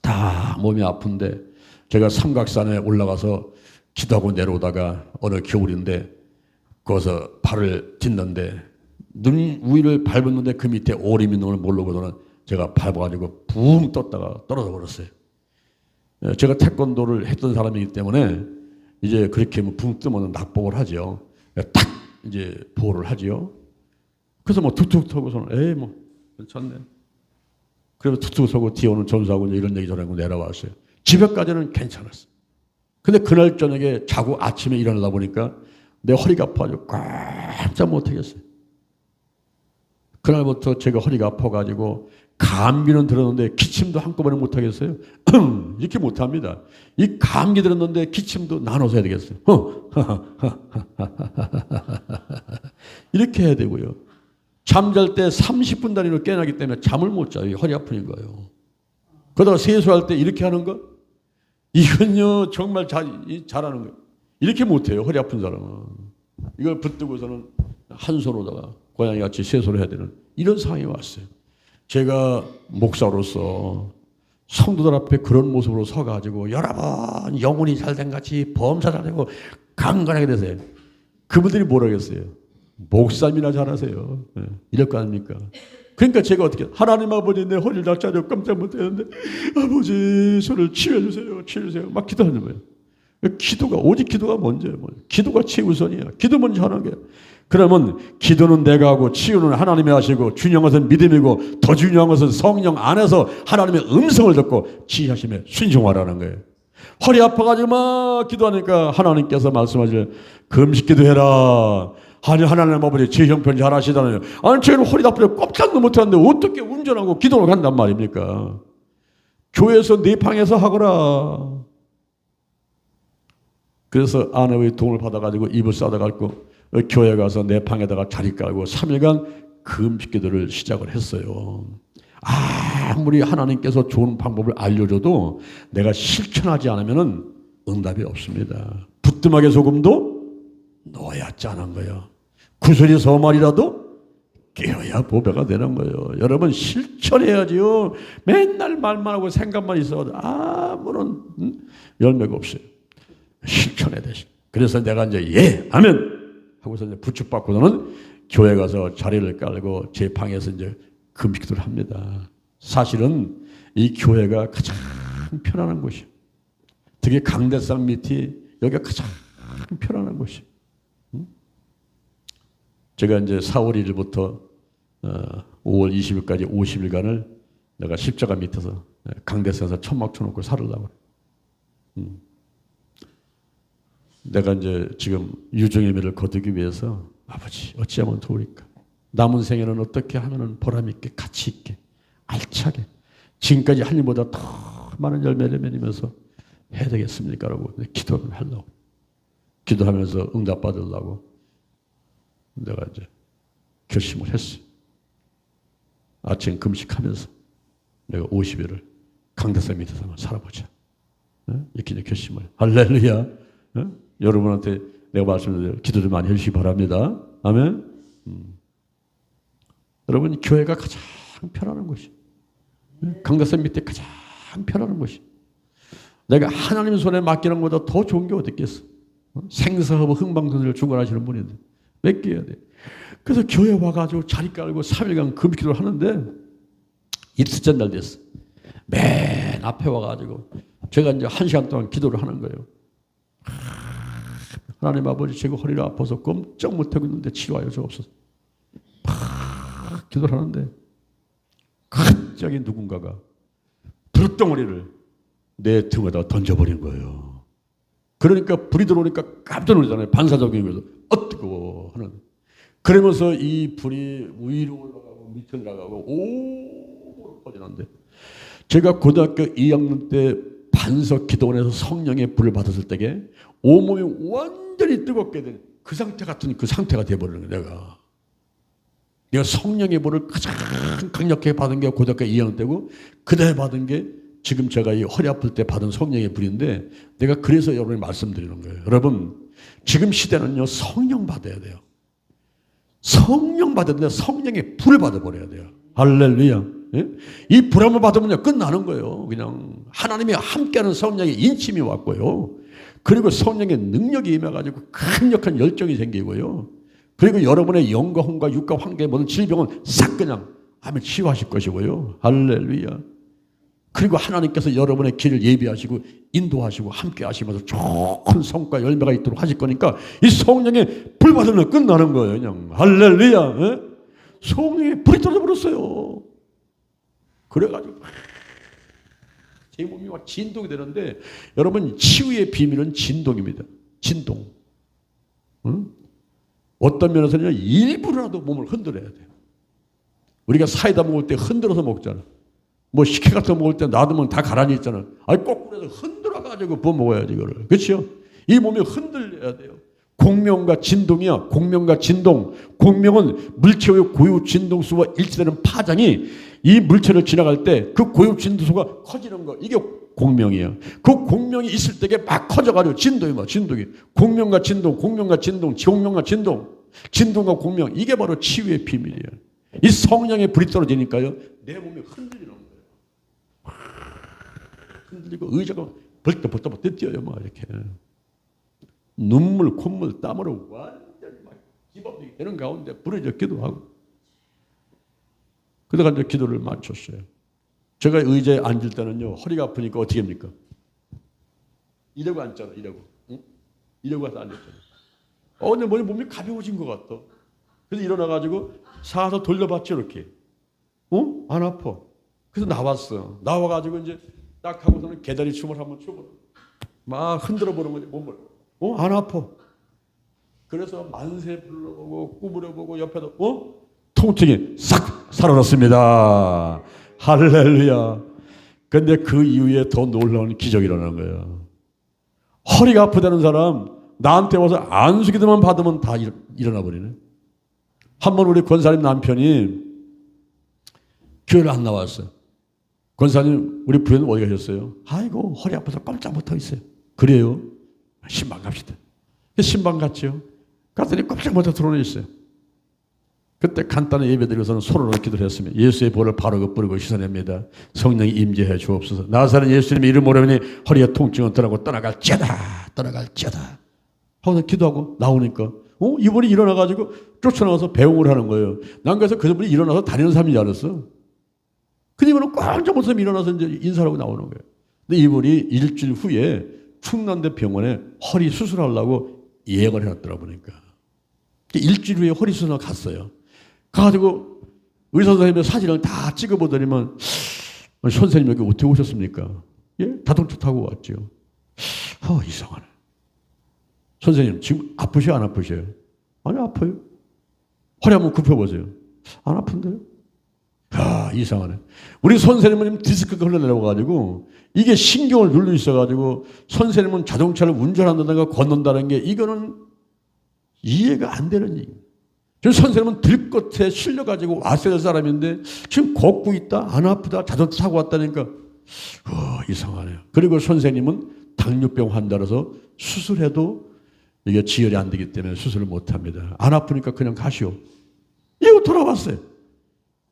다 몸이 아픈데 제가 삼각산에 올라가서 기도하고 내려오다가 어느 겨울인데 거기서 발을 딛는데 눈 위를 밟았는데 그 밑에 오림 있는 걸 모르고는 제가 밟아가지고 붕 떴다가 떨어져 버렸어요. 제가 태권도를 했던 사람이기 때문에 이제 그렇게 붕 뜨면 낙복을 하죠. 탁 이제 보호를 하죠. 그래서 뭐 툭툭 터고서는 에이 뭐 괜찮네. 그래서 툭툭 서고 뒤에 오는 전사하고 이런 얘기 전하고 내려왔어요. 집에까지는 괜찮았어요. 근데 그날 저녁에 자고 아침에 일어나다 보니까 내 허리가 아파가지고 깜짝 못하겠어요. 그날부터 제가 허리가 아파가지고 감기는 들었는데 기침도 한꺼번에 못하겠어요. 이렇게 못합니다. 이 감기 들었는데 기침도 나눠서 해야 되겠어요. 이렇게 해야 되고요. 잠잘 때 30분 단위로 깨어나기 때문에 잠을 못 자요. 허리 아프는 거예요. 그러다가 세수할 때 이렇게 하는 거? 이건요 정말 잘하는 거예요. 이렇게 못해요. 허리 아픈 사람은. 이걸 붙들고서는 한 손으로다가 고양이같이 세수를 해야 되는 이런 상황이 왔어요. 제가 목사로서 성도들 앞에 그런 모습으로 서가지고 여러분 영혼이 잘된 같이 범사 잘되고 강건하게 되세요. 그분들이 뭐라겠어요? 목사님이나 잘하세요. 이럴 거 아닙니까? 그러니까 제가 어떻게 하나님 아버지 내 허리를 낙자려 깜짝 못했는데 아버지 저를 치유해주세요. 치유해주세요. 막 기도하는 거예요. 기도가 오직 기도가 먼저예요. 기도가 최우선이야. 기도 먼저 하는 게. 그러면 기도는 내가 하고 치유는 하나님이 하시고 중요한 것은 믿음이고 더 중요한 것은 성령 안에서 하나님의 음성을 듣고 지휘하심에 순종하라는 거예요. 허리 아파가지고 막 기도하니까 하나님께서 말씀하실 금식 기도해라. 하나님 아버지 제 형편 잘 하시잖아요. 아니 저희는 허리 아프려 꼼짝도 못하는데 어떻게 운전하고 기도를 간단 말입니까? 교회에서 네 방에서 하거라. 그래서 아내의 도움을 받아가지고 이불 싸다가지고 교회 가서 내 방에다가 자리 깔고 3일간 금식 기도를 시작을 했어요. 아무리 하나님께서 좋은 방법을 알려줘도 내가 실천하지 않으면 응답이 없습니다. 부뚜막에 소금도 넣어야 짠한 거예요. 구슬이 서말이라도 깨어야 보배가 되는 거예요. 여러분 실천해야지요. 맨날 말만 하고 생각만 있어도 아무런 열매가 없어요. 실천해야 돼. 그래서 내가 이제 예, 아멘 하고서 이제 부축받고서는 교회 가서 자리를 깔고 제 방에서 이제 금식기도를 합니다. 사실은 이 교회가 가장 편안한 곳이에요. 특히 강대상 밑이 여기가 가장 편안한 곳이에요. 제가 이제 4월 1일부터 5월 20일까지 50일간을 내가 십자가 밑에서 강대상에서 천막 쳐놓고 살으려고 그래. 내가 이제 지금 유종의 미를 거두기 위해서 아버지 어찌하면 도우리까? 남은 생애는 어떻게 하면 보람 있게 가치 있게 알차게 지금까지 할 일보다 더 많은 열매를 맺으면서 해야 되겠습니까? 라고 기도를 하려고 기도하면서 응답받으려고 내가 이제 결심을 했어요. 아침 금식하면서 내가 50일을 강대상 밑에서만 살아보자. 이렇게 이제 결심을. 할렐루야. 여러분한테 내가 말씀드린 기도 좀 많이 해주시기 바랍니다. 아멘. 여러분 교회가 가장 편안한 곳이. 강대상 밑에 가장 편안한 곳이. 내가 하나님 손에 맡기는 것보다 더 좋은 게 어디 있겠어. 생사하고 흥방선을 중간하시는 분인데 맡겨야 돼. 그래서 교회 와가지고 자리 깔고 3일간 금기도를 하는데 이틀째 날 됐어. 맨 앞에 와가지고 제가 이제 1시간 동안 기도를 하는 거예요. 하나님 아버지 제가 허리가 아파서 꼼짝 못하고 있는데 치료하여 주옵소서. 기도를 하는데 갑자기 누군가가 불덩어리를 내 등에다 던져버린 거예요. 그러니까 불이 들어오니까 깜짝 놀라잖아요. 반사적인 거죠. 뜨거워 하는. 그러면서 이 불이 위로 올라가고 밑으로 올라가고 오로 퍼지는데 제가 고등학교 2학년 때 반석 기도원에서 성령의 불을 받았을 때에 온몸이 완전히 뜨겁게 된 그 상태 같은 그 상태가 돼버리는 거예요. 내가 성령의 불을 가장 강력하게 받은 게 고등학교 2학년 때고 그다음에 받은 게 지금 제가 이 허리 아플 때 받은 성령의 불인데 내가 그래서 여러분이 말씀드리는 거예요. 여러분 지금 시대는요 성령 받아야 돼요. 성령 받아야 되는데 성령의 불을 받아버려야 돼요. 할렐루야. 예? 이 불 한번 받으면 끝나는 거예요. 그냥 하나님이 함께하는 성령의 인침이 왔고요. 그리고 성령의 능력이 임해가지고 강력한 열정이 생기고요. 그리고 여러분의 영과 혼과 육과 환경의 모든 질병은 싹 그냥 아멘 치유하실 것이고요. 할렐루야. 그리고 하나님께서 여러분의 길을 예비하시고 인도하시고 함께 하시면서 좋은 성과 열매가 있도록 하실 거니까 이 성령의 불 받으면 끝나는 거예요. 그냥 할렐루야. 예? 성령의 불이 떨어져버렸어요. 그래가지고 제 몸이 막 진동이 되는데 여러분 치유의 비밀은 진동입니다. 진동. 응? 어떤 면에서는 일부러라도 몸을 흔들어야 돼요. 우리가 사이다 먹을 때 흔들어서 먹잖아. 뭐 식혜 같은 거 먹을 때 놔두면 다 가라앉아 있잖아. 아니 거꾸로 해서 흔들어가지고 부어 먹어야지 이거를. 그렇죠? 이 몸이 흔들려야 돼요. 공명과 진동이야. 공명과 진동. 공명은 물체의 고유 진동수와 일치되는 파장이 이 물체를 지나갈 때 그 고유 진동수가 커지는 거. 이게 공명이야. 그 공명이 있을 때에 막 커져가지고 진동이 막 진동이. 공명과 진동, 공명과 진동, 공명과 진동, 진동과 공명. 이게 바로 치유의 비밀이에요. 이 성령의 불이 떨어지니까요. 내 몸이 흔들리는 거예요. 흔들리고 의자가 벌떡벌떡 뛰어요. 막 이렇게. 눈물, 콧물, 땀으로 완전히 막 집어넣기 되는 가운데 부러졌기도 하고. 그러다가 이제 기도를 마쳤어요. 제가 의자에 앉을 때는요, 허리가 아프니까 어떻게 합니까? 이러고 앉잖아, 이러고. 응? 이러고 와서 앉았잖아. 근데 몸이 가벼워진 것 같아. 그래서 일어나가지고 사서 돌려봤지, 이렇게. 안 아파. 그래서 나왔어. 나와가지고 이제 딱 하고서는 개다리 춤을 한번 춰보라. 막 흔들어 보는 거지, 몸을. 안 아파. 그래서 만세 불러보고 구부려보고 옆에도 통증이 싹 사라졌습니다. 할렐루야. 근데 그 이후에 더 놀라운 기적이 일어나는 거예요. 허리가 아프다는 사람 나한테 와서 안수기도만 받으면 다 일어나 버리네. 한번 우리 권사님 남편이 교회를 안 나왔어요. 권사님 우리 부인은 어디 가셨어요? 아이고 허리 아파서 꼼짝 못하고 있어요. 그래요? 신방 갑시다. 신방 갔죠. 갔더니 꼼짝 못하고 드러내 있어요. 그때 간단한 예배 드리고서는 손으로 기도를 했습니다. 예수의 볼을 바르고 뿌리고 씻어냅니다. 성령이 임재해 주옵소서. 나사렛 예수님의 이름 모르니 허리에 통증은 떠나고 떠나갈지어다. 떠나갈지어다. 하고 기도하고 나오니까 이분이 일어나가지고 쫓아나가서 배웅을 하는 거예요. 난 그래서 그분이 일어나서 다니는 사람인 줄 알았어. 근데 이분은 꼼짝 못하고 일어나서 이제 인사를 하고 나오는 거예요. 근데 이분이 일주일 후에 충남대 병원에 허리 수술하려고 예약을 해놨더라 보니까. 일주일 후에 허리 수술을 갔어요. 가가지고 의사 선생님의 사진을 다 찍어보더니만 선생님 여기 어떻게 오셨습니까? 예? 자동차 타고 왔죠. 이상하네. 선생님 지금 아프셔요? 안 아프셔요? 아니 아파요. 허리 한번 굽혀보세요. 안 아픈데요? 이상하네. 우리 선생님은 디스크가 흘러내려가지고 이게 신경을 눌러 있어가지고 선생님은 자동차를 운전한다든가 걷는다는 게 이거는 이해가 안 되는 얘기입니다. 선생님은 들것에 실려가지고 왔어야 될 사람인데 지금 걷고 있다, 안 아프다, 자동차 타고 왔다니까 이상하네요. 그리고 선생님은 당뇨병 환자라서 수술해도 이게 지혈이 안 되기 때문에 수술을 못합니다. 안 아프니까 그냥 가시오. 이거 돌아왔어요.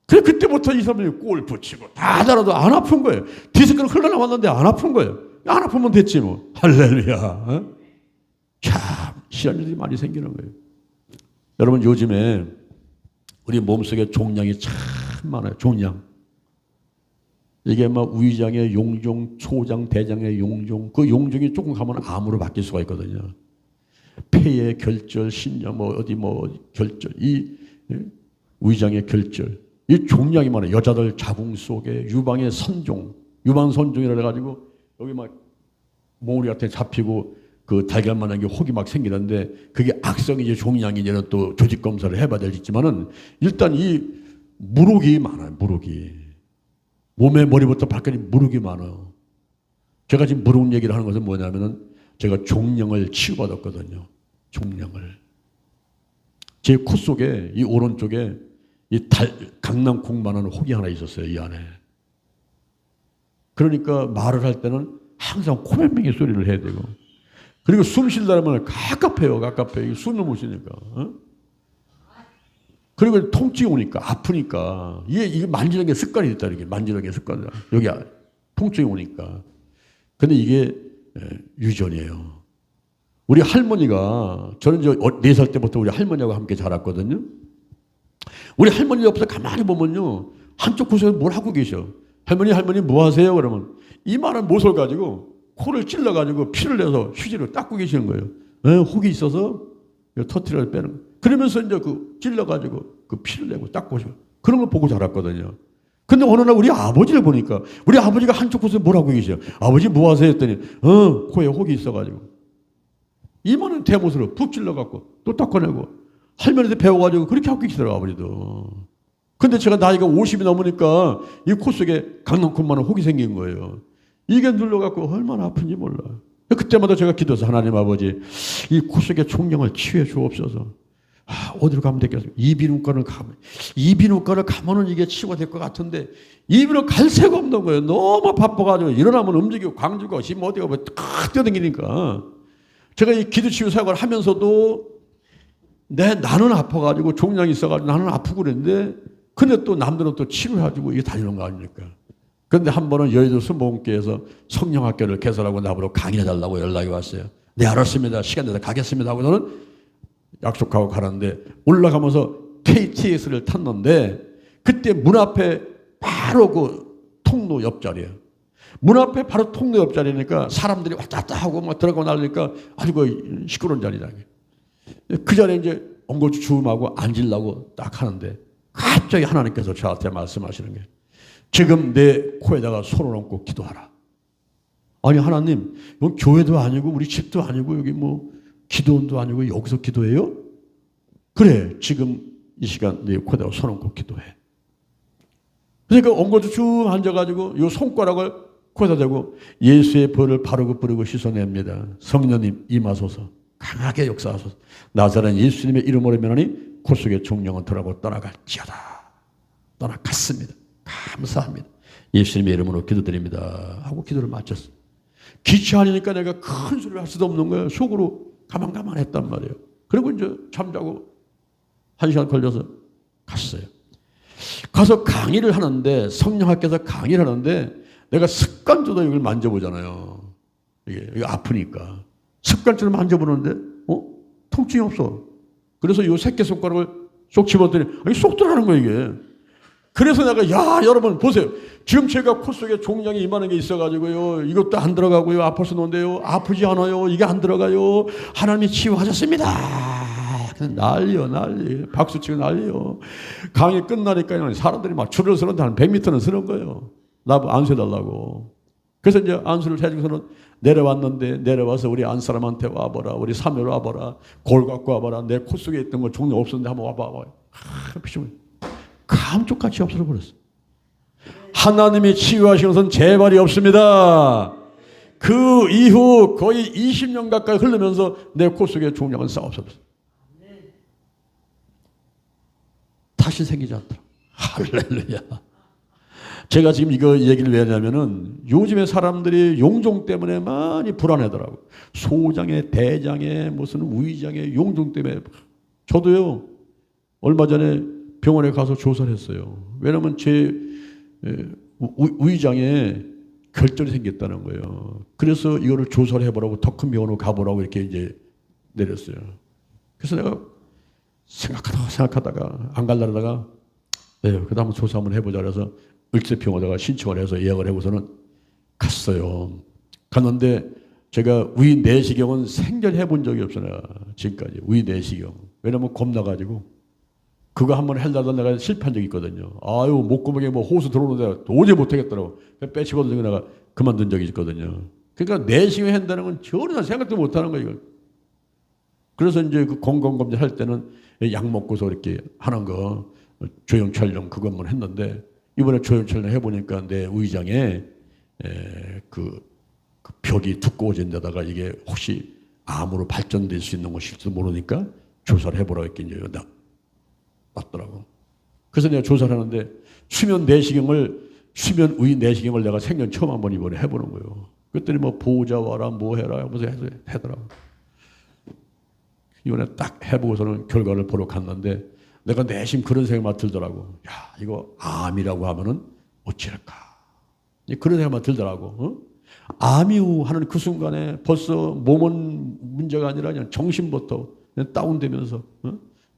그래 그때부터 이 사람이 꼴 붙이고 다 달아도 안 아픈 거예요. 디스크는 흘러나왔는데 안 아픈 거예요. 안 아프면 됐지 뭐. 할렐루야. 참 희한한 일이 많이 생기는 거예요. 여러분 요즘에 우리 몸속에 종양이 참 많아요. 종양. 이게 막 위장의 용종, 초장, 대장의 용종. 그 용종이 조금 가면 암으로 바뀔 수가 있거든요. 폐의 결절, 신장 어디 결절, 이 위장의 결절. 이 종양이 많아요. 여자들 자궁 속에 유방의 선종, 유방선종이라 해가지고 여기 막 몽우리 같은 데 잡히고 그 달걀만한 게 혹이 막 생기는데 그게 악성이지 종양이냐는 또 조직 검사를 해봐야 되겠지만은 일단 이 무록이 많아요. 무록이 몸의 머리부터 발까지 무록이 많아요. 제가 지금 무록 얘기를 하는 것은 뭐냐면은 제가 종양을 치유받았거든요. 종양을 제 코 속에 이 오른쪽에 이 강낭콩만한 혹이 하나 있었어요. 이 안에. 그러니까 말을 할 때는 항상 코맹맹이 소리를 해야 되고. 그리고 숨 쉬려면 갑갑해요. 숨을 못 쉬니까. 그리고 통증이 오니까, 아프니까. 이게 만지는 게 습관이 됐다. 이게 만지는 게 습관이다. 여기 통증이 오니까. 근데 이게 유전이에요. 우리 할머니가, 저는 4살 때부터 우리 할머니하고 함께 자랐거든요. 우리 할머니 옆에서 가만히 보면요. 한쪽 구석에 뭘 하고 계셔. 할머니 뭐 하세요? 그러면 이만한 못을 가지고 코를 찔러가지고 피를 내서 휴지로 닦고 계시는 거예요. 혹이 있어서 터트려 빼는 거예요. 그러면서 이제 그 찔러가지고 그 피를 내고 닦고 오셔. 그런 걸 보고 자랐거든요. 근데 어느 날 우리 아버지를 보니까 우리 아버지가 한쪽 곳에 뭘 하고 계셔. 아버지 뭐 하세요? 했더니 코에 혹이 있어가지고 이만한 대못으로 푹 찔러갖고 또 닦아내고 할머니한테 배워가지고 그렇게 하고 계시더라고요. 아버지도. 근데 제가 나이가 50이 넘으니까 이 코 속에 강낭콩만한 혹이 생긴 거예요. 이게 눌러갖고 얼마나 아픈지 몰라. 그때마다 제가 기도해서 하나님 아버지 이 코 속에 종양을 치유해 주옵소서. 어디로 가면 되겠습니까? 이비인후과를 가면은 이게 치유가 될 것 같은데 이비인후과 갈 새가 없는 거예요. 너무 바빠가지고 일어나면 움직이고 광주고 심 어디가 뭐 뛰어다니니까 제가 이 기도치유 사역을 하면서도 나는 아파가지고 종양이 있어가지고 나는 아프고 그랬는데 근데 또 남들은 또 치료해가지고 이게 다니는 거 아닙니까? 그런데 한 번은 여의도 순복음교회에서 성령학교를 개설하고 나보러 강의해달라고 연락이 왔어요. 네 알았습니다. 시간 되다 가겠습니다 하고 저는 약속하고 가는데 올라가면서 KTX를 탔는데 그때 문 앞에 바로 그 통로 옆자리에요. 문 앞에 바로 통로 옆자리니까 사람들이 왔다 갔다 하고 막 들어가고 나니까 아주 그 시끄러운 자리다. 그 자리에 이제 엉거주 주음하고 앉으려고 딱 하는데 갑자기 하나님께서 저한테 말씀하시는 게 지금 내 코에다가 손을 얹고 기도하라. 아니 하나님 이건 교회도 아니고 우리 집도 아니고 여기 뭐 기도원도 아니고 여기서 기도해요? 그래 지금 이 시간 내 코에다가 손 얹고 기도해. 그러니까 엉거주 쭉 앉아가지고 이 손가락을 코에다 대고 예수의 벌을 바르고 뿌리고 씻어냅니다. 성령님 임하소서 강하게 역사하소서. 나사렛 예수님의 이름으로 면하니 코 속에 종양은 덜하고 떠나갈지어다. 떠나갔습니다. 감사합니다. 예수님의 이름으로 기도드립니다 하고 기도를 마쳤어요. 귀찮으니까 내가 큰 소리를 할 수도 없는 거예요. 속으로 가만가만했단 말이에요. 그리고 이제 잠자고 1시간 걸려서 갔어요. 가서 강의를 하는데, 성령학교에서 강의를 하는데 내가 습관적으로 이걸 만져보잖아요. 이게 아프니까 습관적으로 만져보는데 통증이 없어. 그래서 이 새끼손가락을 쏙 집었더니 쏙 들어가는 거예요, 이게. 그래서 내가, 야, 여러분 보세요. 지금 제가 코 속에 종양이 이만한 게 있어가지고요, 이것도 안 들어가고요, 아파서 놓은데요, 아프지 않아요, 이게 안 들어가요, 하나님이 치유하셨습니다. 난리. 박수치고 난리요. 강의 끝나니까 사람들이 막 줄을 서는데 한 100m는 서는 거예요. 나 안수해달라고. 그래서 이제 안수를 해주고서는 내려왔는데, 내려와서 우리 안 사람한테 와봐라, 우리 사묘로 와봐라, 골 갖고 와봐라, 내 코 속에 있던 거 종류 없었는데 한번 와봐. 감쪽같이 없어져 버렸어. 하나님이 치유하시는 것은 재발이 없습니다. 그 이후 거의 20년 가까이 흐르면서 내 코 속에 종양은 싹 없어졌어. 다시 생기지 않더라. 할렐루야. 제가 지금 이거 얘기를 왜 하냐면은 요즘에 사람들이 용종 때문에 많이 불안하더라고. 소장애, 대장애, 무슨 위장애, 용종 때문에. 저도요, 얼마 전에 병원에 가서 조사를 했어요. 왜냐면 제 위장에 결절이 생겼다는 거예요. 그래서 이거를 조사를 해보라고 더 큰 병원으로 가보라고 이렇게 이제 내렸어요. 그래서 내가 생각하다가 안 갈라다가 그 다음 조사 한번 해보자 그래서 을세병원에다가 신청을 해서 예약을 해고서는 갔어요. 갔는데 제가 위 내시경은 생전 해본 적이 없어요. 지금까지 위 내시경. 왜냐면 겁나가지고 그거 한번 하려다 내가 실패한 적이 있거든요. 아유, 목구멍에 뭐 호수 들어오는데 도저히 못하겠더라고. 빼치거든요. 내가 그만둔 적이 있거든요. 그러니까 내시경 한다는 건 전혀 생각도 못하는 거예요. 그래서 이제 그 건강검진 할 때는 약 먹고서 이렇게 하는 거 조형 촬영 그것만 했는데 이번에 조형 촬영 해보니까 내 위장에 그 벽이 두꺼워진 데다가 이게 혹시 암으로 발전될 수 있는 것일지도 모르니까 조사를 해보라고 했긴 이제 맞더라고. 그래서 내가 조사를 하는데 수면 위 내시경을 내가 생전 처음 한번 이번에 해보는 거예요. 그랬더니 뭐 보호자 와라 뭐 해라 하면서 하더라고. 이번에 딱 해보고서는 결과를 보러 갔는데 내가 내심 그런 생각만 들더라고. 야, 이거 암이라고 하면은 어찌할까. 그런 생각만 들더라고. 암이 하는 그 순간에 벌써 몸은 문제가 아니라 그냥 정신부터 그냥 다운되면서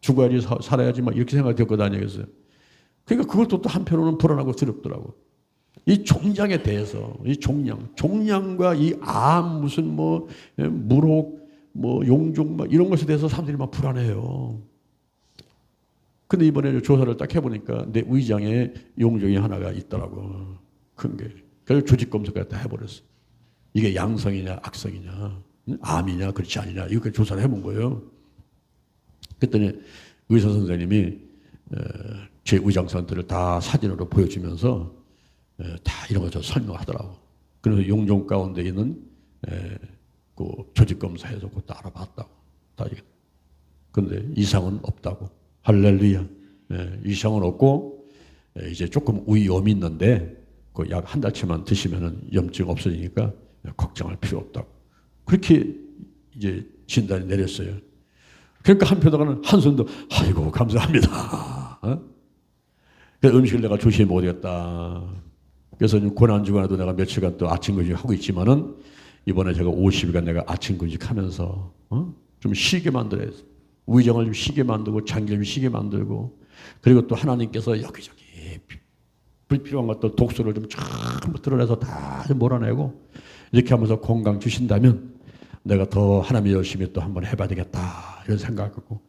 죽어야지 살아야지 막 이렇게 생각이 되었거든 아니겠어요. 그러니까 그것도 또 한편으로는 불안하고 두렵더라고. 이 종양에 대해서 이 종양과 이 암 무슨 뭐 물혹 뭐 용종 막 이런 것에 대해서 사람들이 막 불안해요. 근데 이번에 조사를 딱 해보니까 내 위장에 용종이 하나가 있더라고. 큰 게. 그래서 조직 검사까지 다 해버렸어. 이게 양성이냐 악성이냐 암이냐 그렇지 않느냐 이렇게 조사를 해본 거예요. 그랬더니 의사 선생님이 제 위장 상태를 다 사진으로 보여주면서 다 이런 것을 설명하더라고. 그래서 용종 가운데 있는 그 조직 검사에서 그것도 알아봤다고. 다 이게. 근데 이상은 없다고. 할렐루야. 이상은 없고 이제 조금 위염이 있는데 그 약 한 달치만 드시면은 염증 없어지니까 걱정할 필요 없다고. 그렇게 이제 진단이 내렸어요. 그러니까 한편으로는 한손도 아이고 감사합니다. 그래서 음식을 내가 조심히 먹어야겠다. 그래서 고난주간에도 내가 며칠간 또 아침 근식하고 있지만은 이번에 제가 50일간 내가 아침 근식하면서 좀 쉬게 만들어야 돼. 위장을 좀 쉬게 만들고 장기를 좀 쉬게 만들고 그리고 또 하나님께서 여기저기 불필요한 것들 독소를 좀 전부 드러내서 다 좀 몰아내고 이렇게 하면서 건강 주신다면 내가 더 하나님이 열심히 또 한번 해봐야 되겠다 이런 생각하고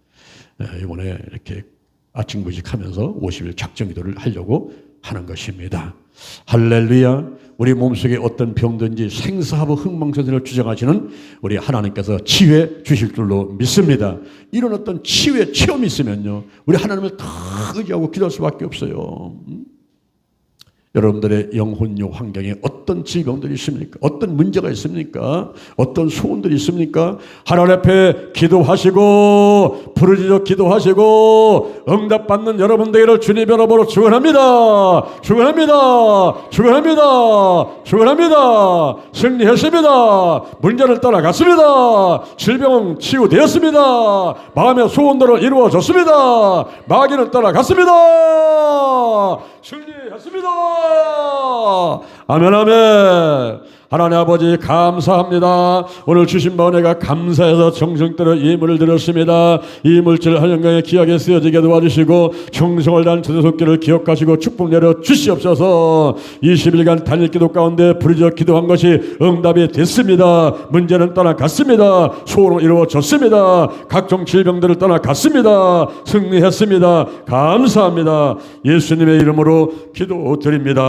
이번에 이렇게 아침 금식하면서 50일 작정 기도를 하려고 하는 것입니다. 할렐루야. 우리 몸속에 어떤 병든지 생사하고 흥망성쇠를 주장하시는 우리 하나님께서 치유해 주실 줄로 믿습니다. 이런 어떤 치유의 체험이 있으면요 우리 하나님을 다 의지하고 기도할 수밖에 없어요. 여러분들의 영혼요 환경에 어떤 어떤 질병들이 있습니까? 어떤 문제가 있습니까? 어떤 소원들이 있습니까? 하나님 앞에 기도하시고 부르짖어 기도하시고 응답받는 여러분들을 주님의 이름으로 축원합니다. 축원합니다. 축원합니다. 축원합니다. 승리했습니다. 문제를 떠나갔습니다. 질병은 치유되었습니다. 마음의 소원들을 이루어졌습니다. 마귀는 떠나갔습니다. 승리했습니다. 아멘 아멘. 하나님 아버지 감사합니다. 오늘 주신 은혜가 감사해서 정성대로 예물을 드렸습니다. 이 물질 한영강에 귀하게 쓰여지게 도와주시고 충성을 다한 전도속기를 기억하시고 축복 내려 주시옵소서. 20일간 단일 기도 가운데 부르짖어 기도한 것이 응답이 됐습니다. 문제는 떠나갔습니다. 소원은 이루어졌습니다. 각종 질병들을 떠나갔습니다. 승리했습니다. 감사합니다. 예수님의 이름으로 기도드립니다.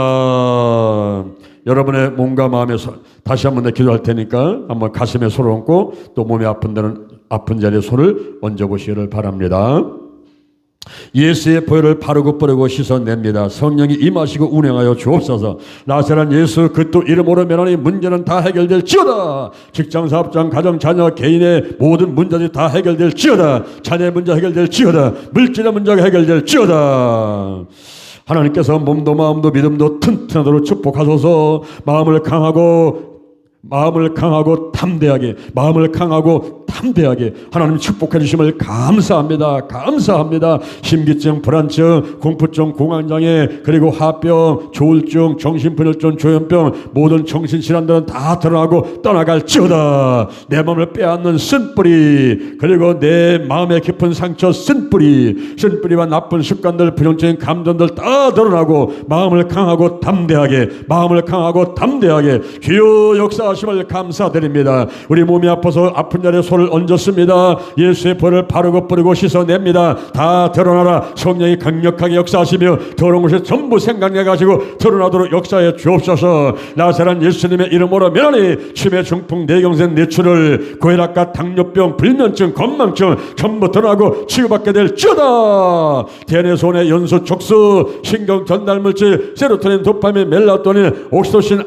여러분의 몸과 마음에 다시 한번 내 기도할 테니까 한번 가슴에 손을 얹고 또 몸이 아픈 데는 아픈 자리에 손을 얹어보시기를 바랍니다. 예수의 보혈을 바르고 뿌리고 씻어냅니다. 성령이 임하시고 운행하여 주옵소서. 나사렛 예수 그리스도 이름으로 면하니 문제는 다 해결될지어다. 직장, 사업장, 가정, 자녀, 개인의 모든 문제들이 다 해결될지어다. 자녀의 문제 해결될지어다. 물질의 문제가 해결될지어다. 하나님께서 몸도 마음도 믿음도 튼튼하도록 축복하소서. 마음을 강하고 담대하게 하나님 축복해 주심을 감사합니다. 감사합니다. 심기증, 불안증, 공포증, 공황장애, 그리고 화병, 조울증, 정신분열증, 조현병, 모든 정신질환들은 다 드러나고 떠나갈지어다. 내 마음을 빼앗는 쓴뿌리, 그리고 내 마음의 깊은 상처 쓴뿌리와 나쁜 습관들, 부정적인 감정들 다 드러나고 마음을 강하고 담대하게 주여 역사하심을 감사드립니다. 우리 몸이 아파서 아픈 자리에 손을 얹었습니다. 예수의 보혈을 바르고 뿌리고 씻어냅니다. 다 드러나라. 성령이 강력하게 역사하시며 더러운 것이 전부 생각내 가지고 드러나도록 역사해 주옵소서. 나사렛 예수님의 이름으로 면하니 치매, 중풍, 뇌경색, 뇌출혈, 고혈압과 당뇨병, 불면증, 건망증 전부 드러나고 치유받게 될지어다. DNA, 손해, 연소, 촉수, 신경 전달물질, 세로토닌, 도파민, 멜라토닌, 옥시토신,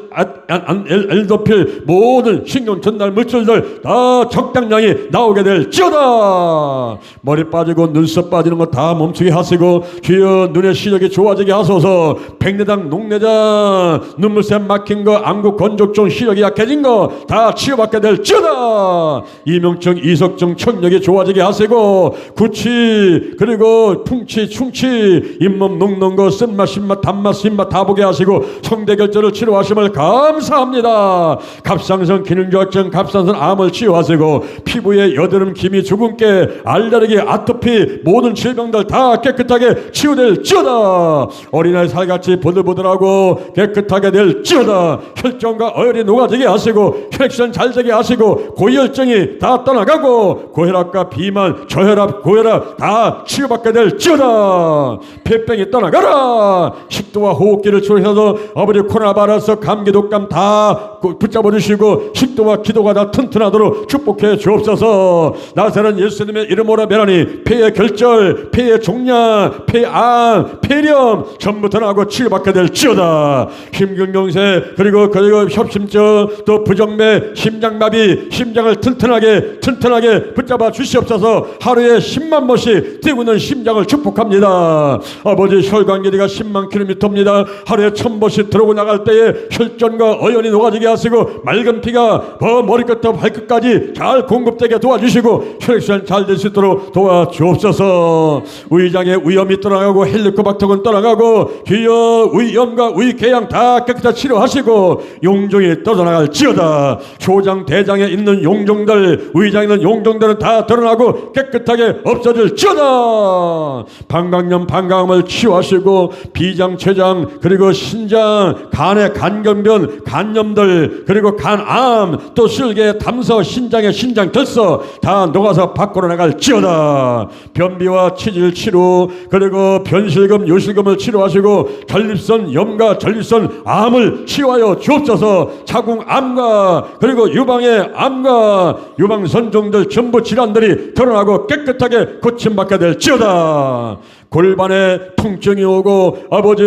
엘도필, 모든 신경 전달 물질들 다 적당량이 나오게 될지어다. 머리 빠지고 눈썹 빠지는 거 다 멈추게 하시고 주여 눈의 시력이 좋아지게 하소서. 백내장, 녹내장, 눈물샘 막힌 거, 안구 건조증, 시력이 약해진 거 다 치유받게 될지어다. 이명증, 이석증, 청력이 좋아지게 하시고 구취, 그리고 풍치, 충치, 잇몸 녹는 거, 쓴맛, 신맛, 단맛, 신맛 다 보게 하시고 성대결절을 치료하심을 감사합니다. 갑상선 기능저하증, 갑상선 암을 치유하시고 피부에 여드름, 기미, 주근깨, 알레르기, 아토피 모든 질병들 다 깨끗하게 치유될지어다. 어린아이 살같이 보들보들하고 깨끗하게 될지어다. 혈전과 어혈이 녹아지게 하시고 혈액순환 잘 되게 하시고 고혈증이 다 떠나가고 고혈압과 비만, 저혈압, 고혈압 다 치유받게 될지어다. 폐병이 떠나가라. 식도와 호흡기를 치료해서 아버지 코로나 바이러스, 감기, 독감 다 붙잡아 주시고 식도와 기도가 다 튼튼하도록 축복해 주옵소서. 나사렛 예수님의 이름으로 면하니 폐의 결절, 폐의 종양, 폐암, 폐렴 전부 드러나고 치유받게 될지어다. 심근경색, 그리고 협심증, 또 부정맥, 심장마비, 심장을 튼튼하게 붙잡아 주시옵소서. 하루에 10만 번씩 뛰고 있는 심장을 축복합니다. 아버지 혈관 길이가 10만 킬로미터입니다. 하루에 1000번씩 들어오고 나갈 때에 혈전과 어연이 녹아지게 하시고 맑은 피가 머리끝부터 발끝까지 잘 공급되게 도와주시고 혈액순환 잘 될 수 있도록 도와주옵소서. 위장의 위염이 떠나가고 헬리코박터는 떠나가고 귀여 위염과 위궤양 다 깨끗하게 치료하시고 용종이 떠나갈지어다. 초장, 대장에 있는 용종들, 위장에 있는 용종들은 다 드러나고 깨끗하게 없어질지어다. 방광염, 방광암을 치유하시고 비장, 췌장, 그리고 신장, 간의 간경변, 간염들, 그리고 간암, 또 쓸개, 담서, 신장의 신장결석 다 녹아서 밖으로 나갈지어다. 변비와 치질 치료, 그리고 변실금, 요실금을 치료하시고 전립선 염과 전립선 암을 치유하여 주옵소서. 자궁암과 그리고 유방의 암과 유방선종들 전부 질환들이 드러나고 깨끗하게 고침받게 될지어다. 골반에 통증이 오고 아버지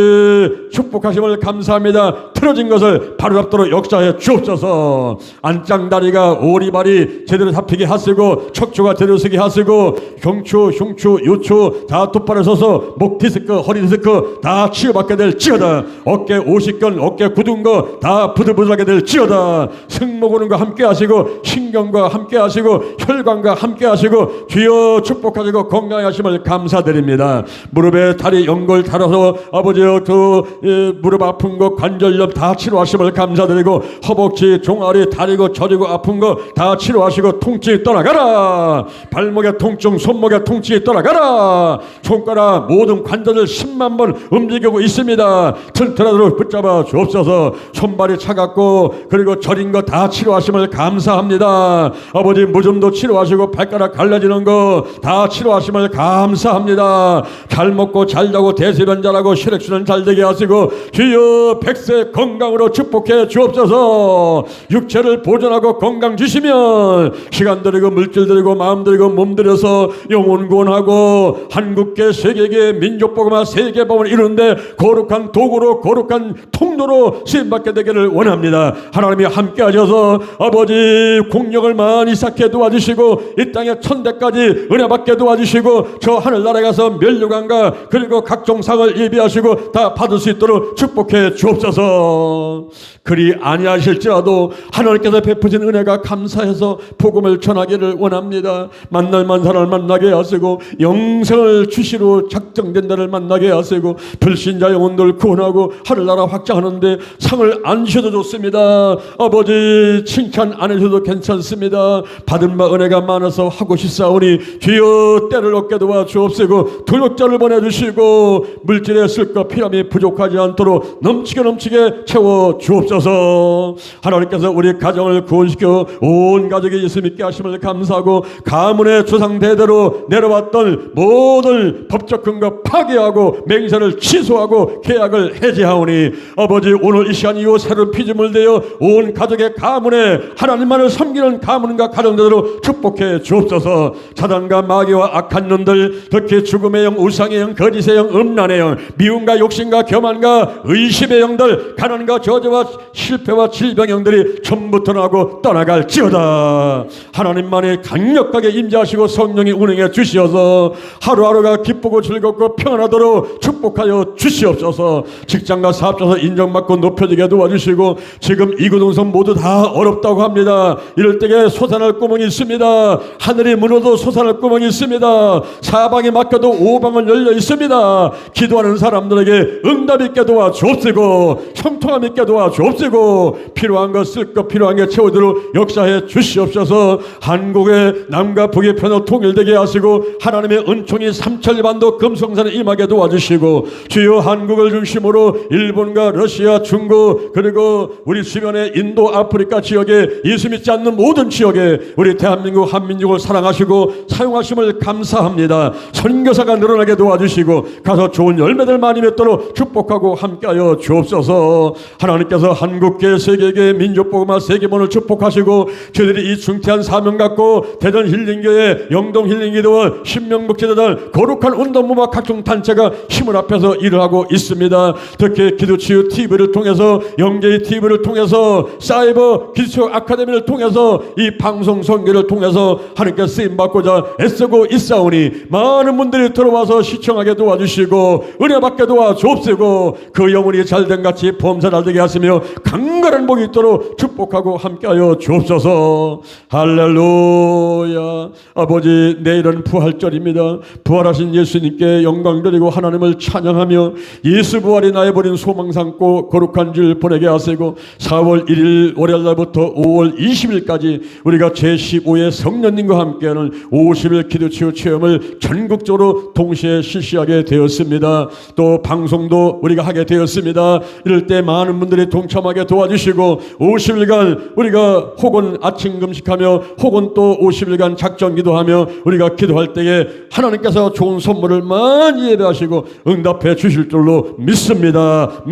축복하심을 감사합니다. 틀어진 것을 바로잡도록 역사해 주옵소서. 안장다리가 오리발이 제대로 잡히게 하시고 척추가 제대로 서게 하시고 경추, 흉추, 요추 다 똑바로 서서 목 디스크, 허리 디스크 다 치유받게 될지어다. 어깨 오십견, 어깨 굳은 거 다 부들부들하게 될지어다. 승모근 과 함께 하시고 신경과 함께 하시고 혈관과 함께 하시고 주여 축복하시고 건강하게 하심을 감사드립니다. 무릎에 다리 연골 달아서 아버지여 그 무릎 아픈 거 관절염 다 치료하심을 감사드리고 허벅지 종아리 다리고 저리고 아픈 거 다 치료하시고 통증이 떠나가라. 발목의 통증 손목의 통증이 떠나가라. 손가락 모든 관절을 10만 번 움직이고 있습니다. 튼튼하도록 붙잡아 주옵소서. 손발이 차갑고 그리고 저린 거 다 치료하심을 감사합니다. 아버지 무좀도 치료하시고 발가락 갈라지는 거 다 치료하심을 감사합니다. 잘 먹고 잘 자고 대소변 잘하고 혈액순환 잘 되게 하시고 주여 백세 건강으로 축복해 주옵소서. 육체를 보존하고 건강 주시면 시간 들이고 물질 들이고 마음 들이고 몸 들여서 영혼 구원하고 한국계 세계계 민족복음화 세계복음을 이루는데 거룩한 도구로 거룩한 통로로 쓰임받게 되기를 원합니다. 하나님이 함께 하셔서 아버지 공력을 많이 쌓게 도와주시고 이 땅에 천대까지 은혜 받게 도와주시고 저 하늘나라에 가서 멸류관과 그리고 각종 상을 예비하시고 다 받을 수 있도록 축복해 주옵소서. 그리 아니하실지라도 하나님께서 베푸신 은혜가 감사해서 복음을 전하기를 원합니다. 만날 만사를 만나게 하시고 영생을 주시로 작정된 자를 만나게 하시고 불신자 영혼들 구원하고 하늘나라 확장하는데 상을 안 주셔도 좋습니다. 아버지 칭찬 안 해주셔도 괜찮습니다. 받은 바 은혜가 많아서 하고 싶사오니 주여 때를 얻게 도와주옵시고 도역자를 보내주시고 물질에 쓸 것 필요함이 부족하지 않도록 넘치게 채워 주옵소서. 하나님께서 우리 가정을 구원시켜 온 가족이 예수 믿게 하심을 감사하고 가문의 조상 대대로 내려왔던 모든 법적 근거 파괴하고 맹세를 취소하고 계약을 해제하오니 아버지 오늘 이 시간 이후 새로운 피조물 되어 온 가족의 가문에 하나님만을 섬기는 가문과 가정대로 축복해 주옵소서. 사단과 마귀와 악한 놈들 특히 죽음의 영, 우상의 영, 거짓의 영, 음란의 영, 미움과 욕심과 교만과 의심의 영들 가난과 저주와 실패와 질병의 영들이 전부 떠나고 떠나갈지어다. 하나님만이 강력하게 임재하시고 성령이 운행해 주시어서 하루하루가 기쁘고 즐겁고 평안하도록 축복하여 주시옵소서. 직장과 사업자에서 인정받고 높여지게 도와주시고 지금 이구동성 모두 다 어렵다고 합니다. 이럴 때에 솟아날 구멍이 있습니다. 하늘이 무너도 솟아날 구멍이 있습니다. 사방이 막혀도 오방은 열려 있습니다. 기도하는 사람들에게 응답 있게 도와주옵시고 형통함 있게 도와주옵시고 필요한 것 쓸 것 필요한 게 채우도록 역사해 주시옵소서. 한국의 남과 북의 편을 통일되게 하시고 하나님의 은총이 삼천리반도 금성산에 임하게 도와주시고 주요 한국을 중심으로 일본과 러시아, 중국 그리고 우리 주변의 인도, 아프리카 지역에 예수 믿지 않는 모든 지역에 우리 대한민국 한민족을 사랑하시고 사용하심을 감사합니다. 선교사가 늘어나게 도와주시고 가서 좋은 열매들 많이 맺도록 축복하고 함께하여 주옵소서. 하나님께서 한국계 세계계 민족복음화 세계본을 축복하시고 저희들이 이 중대한 사명 갖고 대전 힐링교회, 영동 힐링기도원, 신명복지재단 거룩한 운동부와 각종 단체가 힘을 합해서 일을 하고 있습니다. 특히 기도치유 TV를 통해서 영계의 TV를 통해서 사이버 기초 아카데미를 통해서 이 방송 선교를 통해서 하나님께 쓰임받고자 애쓰고 있사오니 많은 분들이 들어와서 시청하게 도와주시고 은혜 받게 도와주옵시고 그 영혼이 잘된 같이 범사 잘되게 하시며 강건한 복이 있도록 축복하고 함께하여 주옵소서. 할렐루야. 아버지 내일은 부활절입니다. 부활하신 예수님께 영광 드리고 하나님을 찬양하며 예수 부활이 나의 버린 소망 삼고 거룩한 줄 보내게 하시고 4월 1일 월요일날부터 5월 20일까지 우리가 제15회 성령님과 함께하는 50일 기도치유 체험을 전국적으로 동시에 실시하게 되었습니다. 또 방송도 우리가 하게 되었습니다. 이럴 때 많은 분들이 동참하게 도와주시고 50일간 우리가 혹은 아침 금식하며 혹은 또 50일간 작전 기도하며 우리가 기도할 때에 하나님께서 좋은 선물을 많이 예배하시고 응답해 주실 줄로 믿습니다.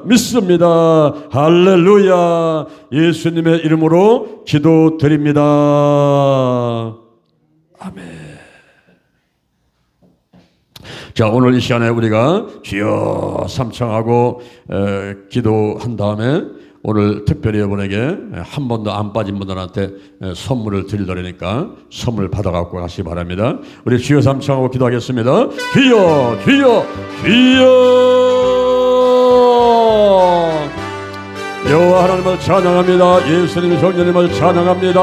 믿습니다. 할렐루야. 예수님의 이름으로 기도드립니다. 아멘. 자, 오늘 이 시간에 우리가 주여 삼창하고 기도한 다음에 오늘 특별히 여러분에게 한 번도 안 빠진 분들한테 선물을 드리려니까 선물 받아갖고 가시기 바랍니다. 우리 주여 삼창하고 기도하겠습니다. 주여 주여 주여. 여호와 하나님을 찬양합니다. 예수님 성령님을 찬양합니다.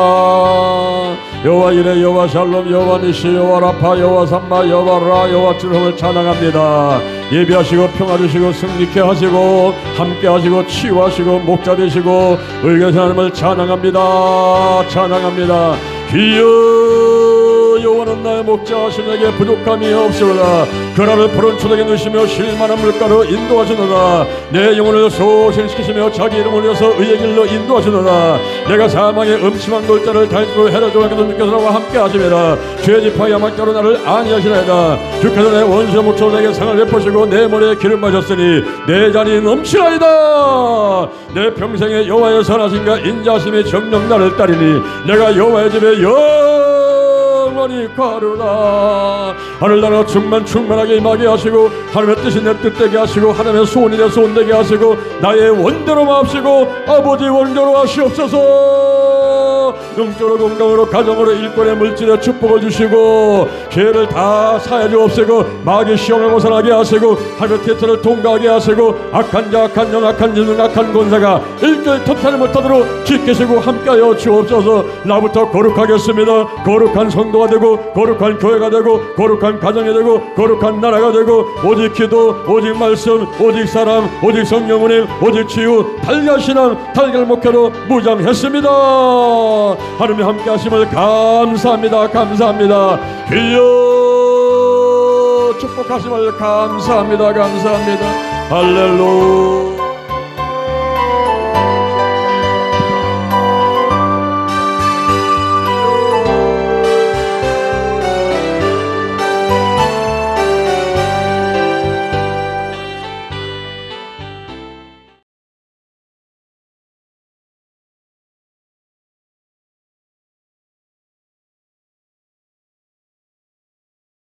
여호와 이레 여호와 샬롬 여호와 니시 여호와 라파 여호와 삼마 여호와 라 여호와 칠성을 찬양합니다. 예비하시고 평화 주시고 승리케 하시고 함께 하시고 치유하시고 목자 되시고 의견 하나님을 찬양합니다. 찬양합니다. 주여 여호와는 나의 목자 하시는 내게 부족함이 없으로다. 그날을 푸른 초대에 넣으시며 쉴만한 물가로 인도하시노다. 내 영혼을 소생시키시며 자기 이름을 위해서 의의 길로 인도하시노다. 내가 사망의 음침한 골자를 달리고 해를 조각해서 주께서 나와 함께 하시리라. 죄 지파 야망자로 나를 안위하시나이다. 주께서 내 원수의 목처럼 내게 상을 베푸시고 내 머리에 기름 마셨으니 내 잔이 넘치나이다. 내 평생에 여호와의 선하심과 인자하심이 정녕 나를 따르니 내가 여호와의 집에 영원히 가르다. 하늘나라 충만하게 임하게 하시고 하나님의 뜻이 내 뜻되게 하시고 하나님의 소원이 내 소원되게 하시고 나의 원대로 마옵시고 아버지 원대로 하시옵소서. 영적으로 건강으로 가정으로 일권의 물질에 축복을 주시고 죄를 다 사해 주옵시고 마귀 시험에 벗어나게 하시고 하늘의 태초를 통과하게 하시고 악한 자 악한 영 악한 진능 악한 권세가 일절 터타지 못하도록 지키시고 함께하여 주옵소서. 나부터 거룩하겠습니다. 거룩한 성도가 되고 거룩한 교회가 되고 거룩한 가정이 되고 거룩한 나라가 되고 오직 기도 오직 말씀 오직 사랑 오직 성령 운행 오직 치유 달걀 신앙 달걀 목회로 무장했습니다. 하나님 함께 하심을 감사합니다. 감사합니다. 주여 축복하심을 감사합니다. 감사합니다. 할렐루야.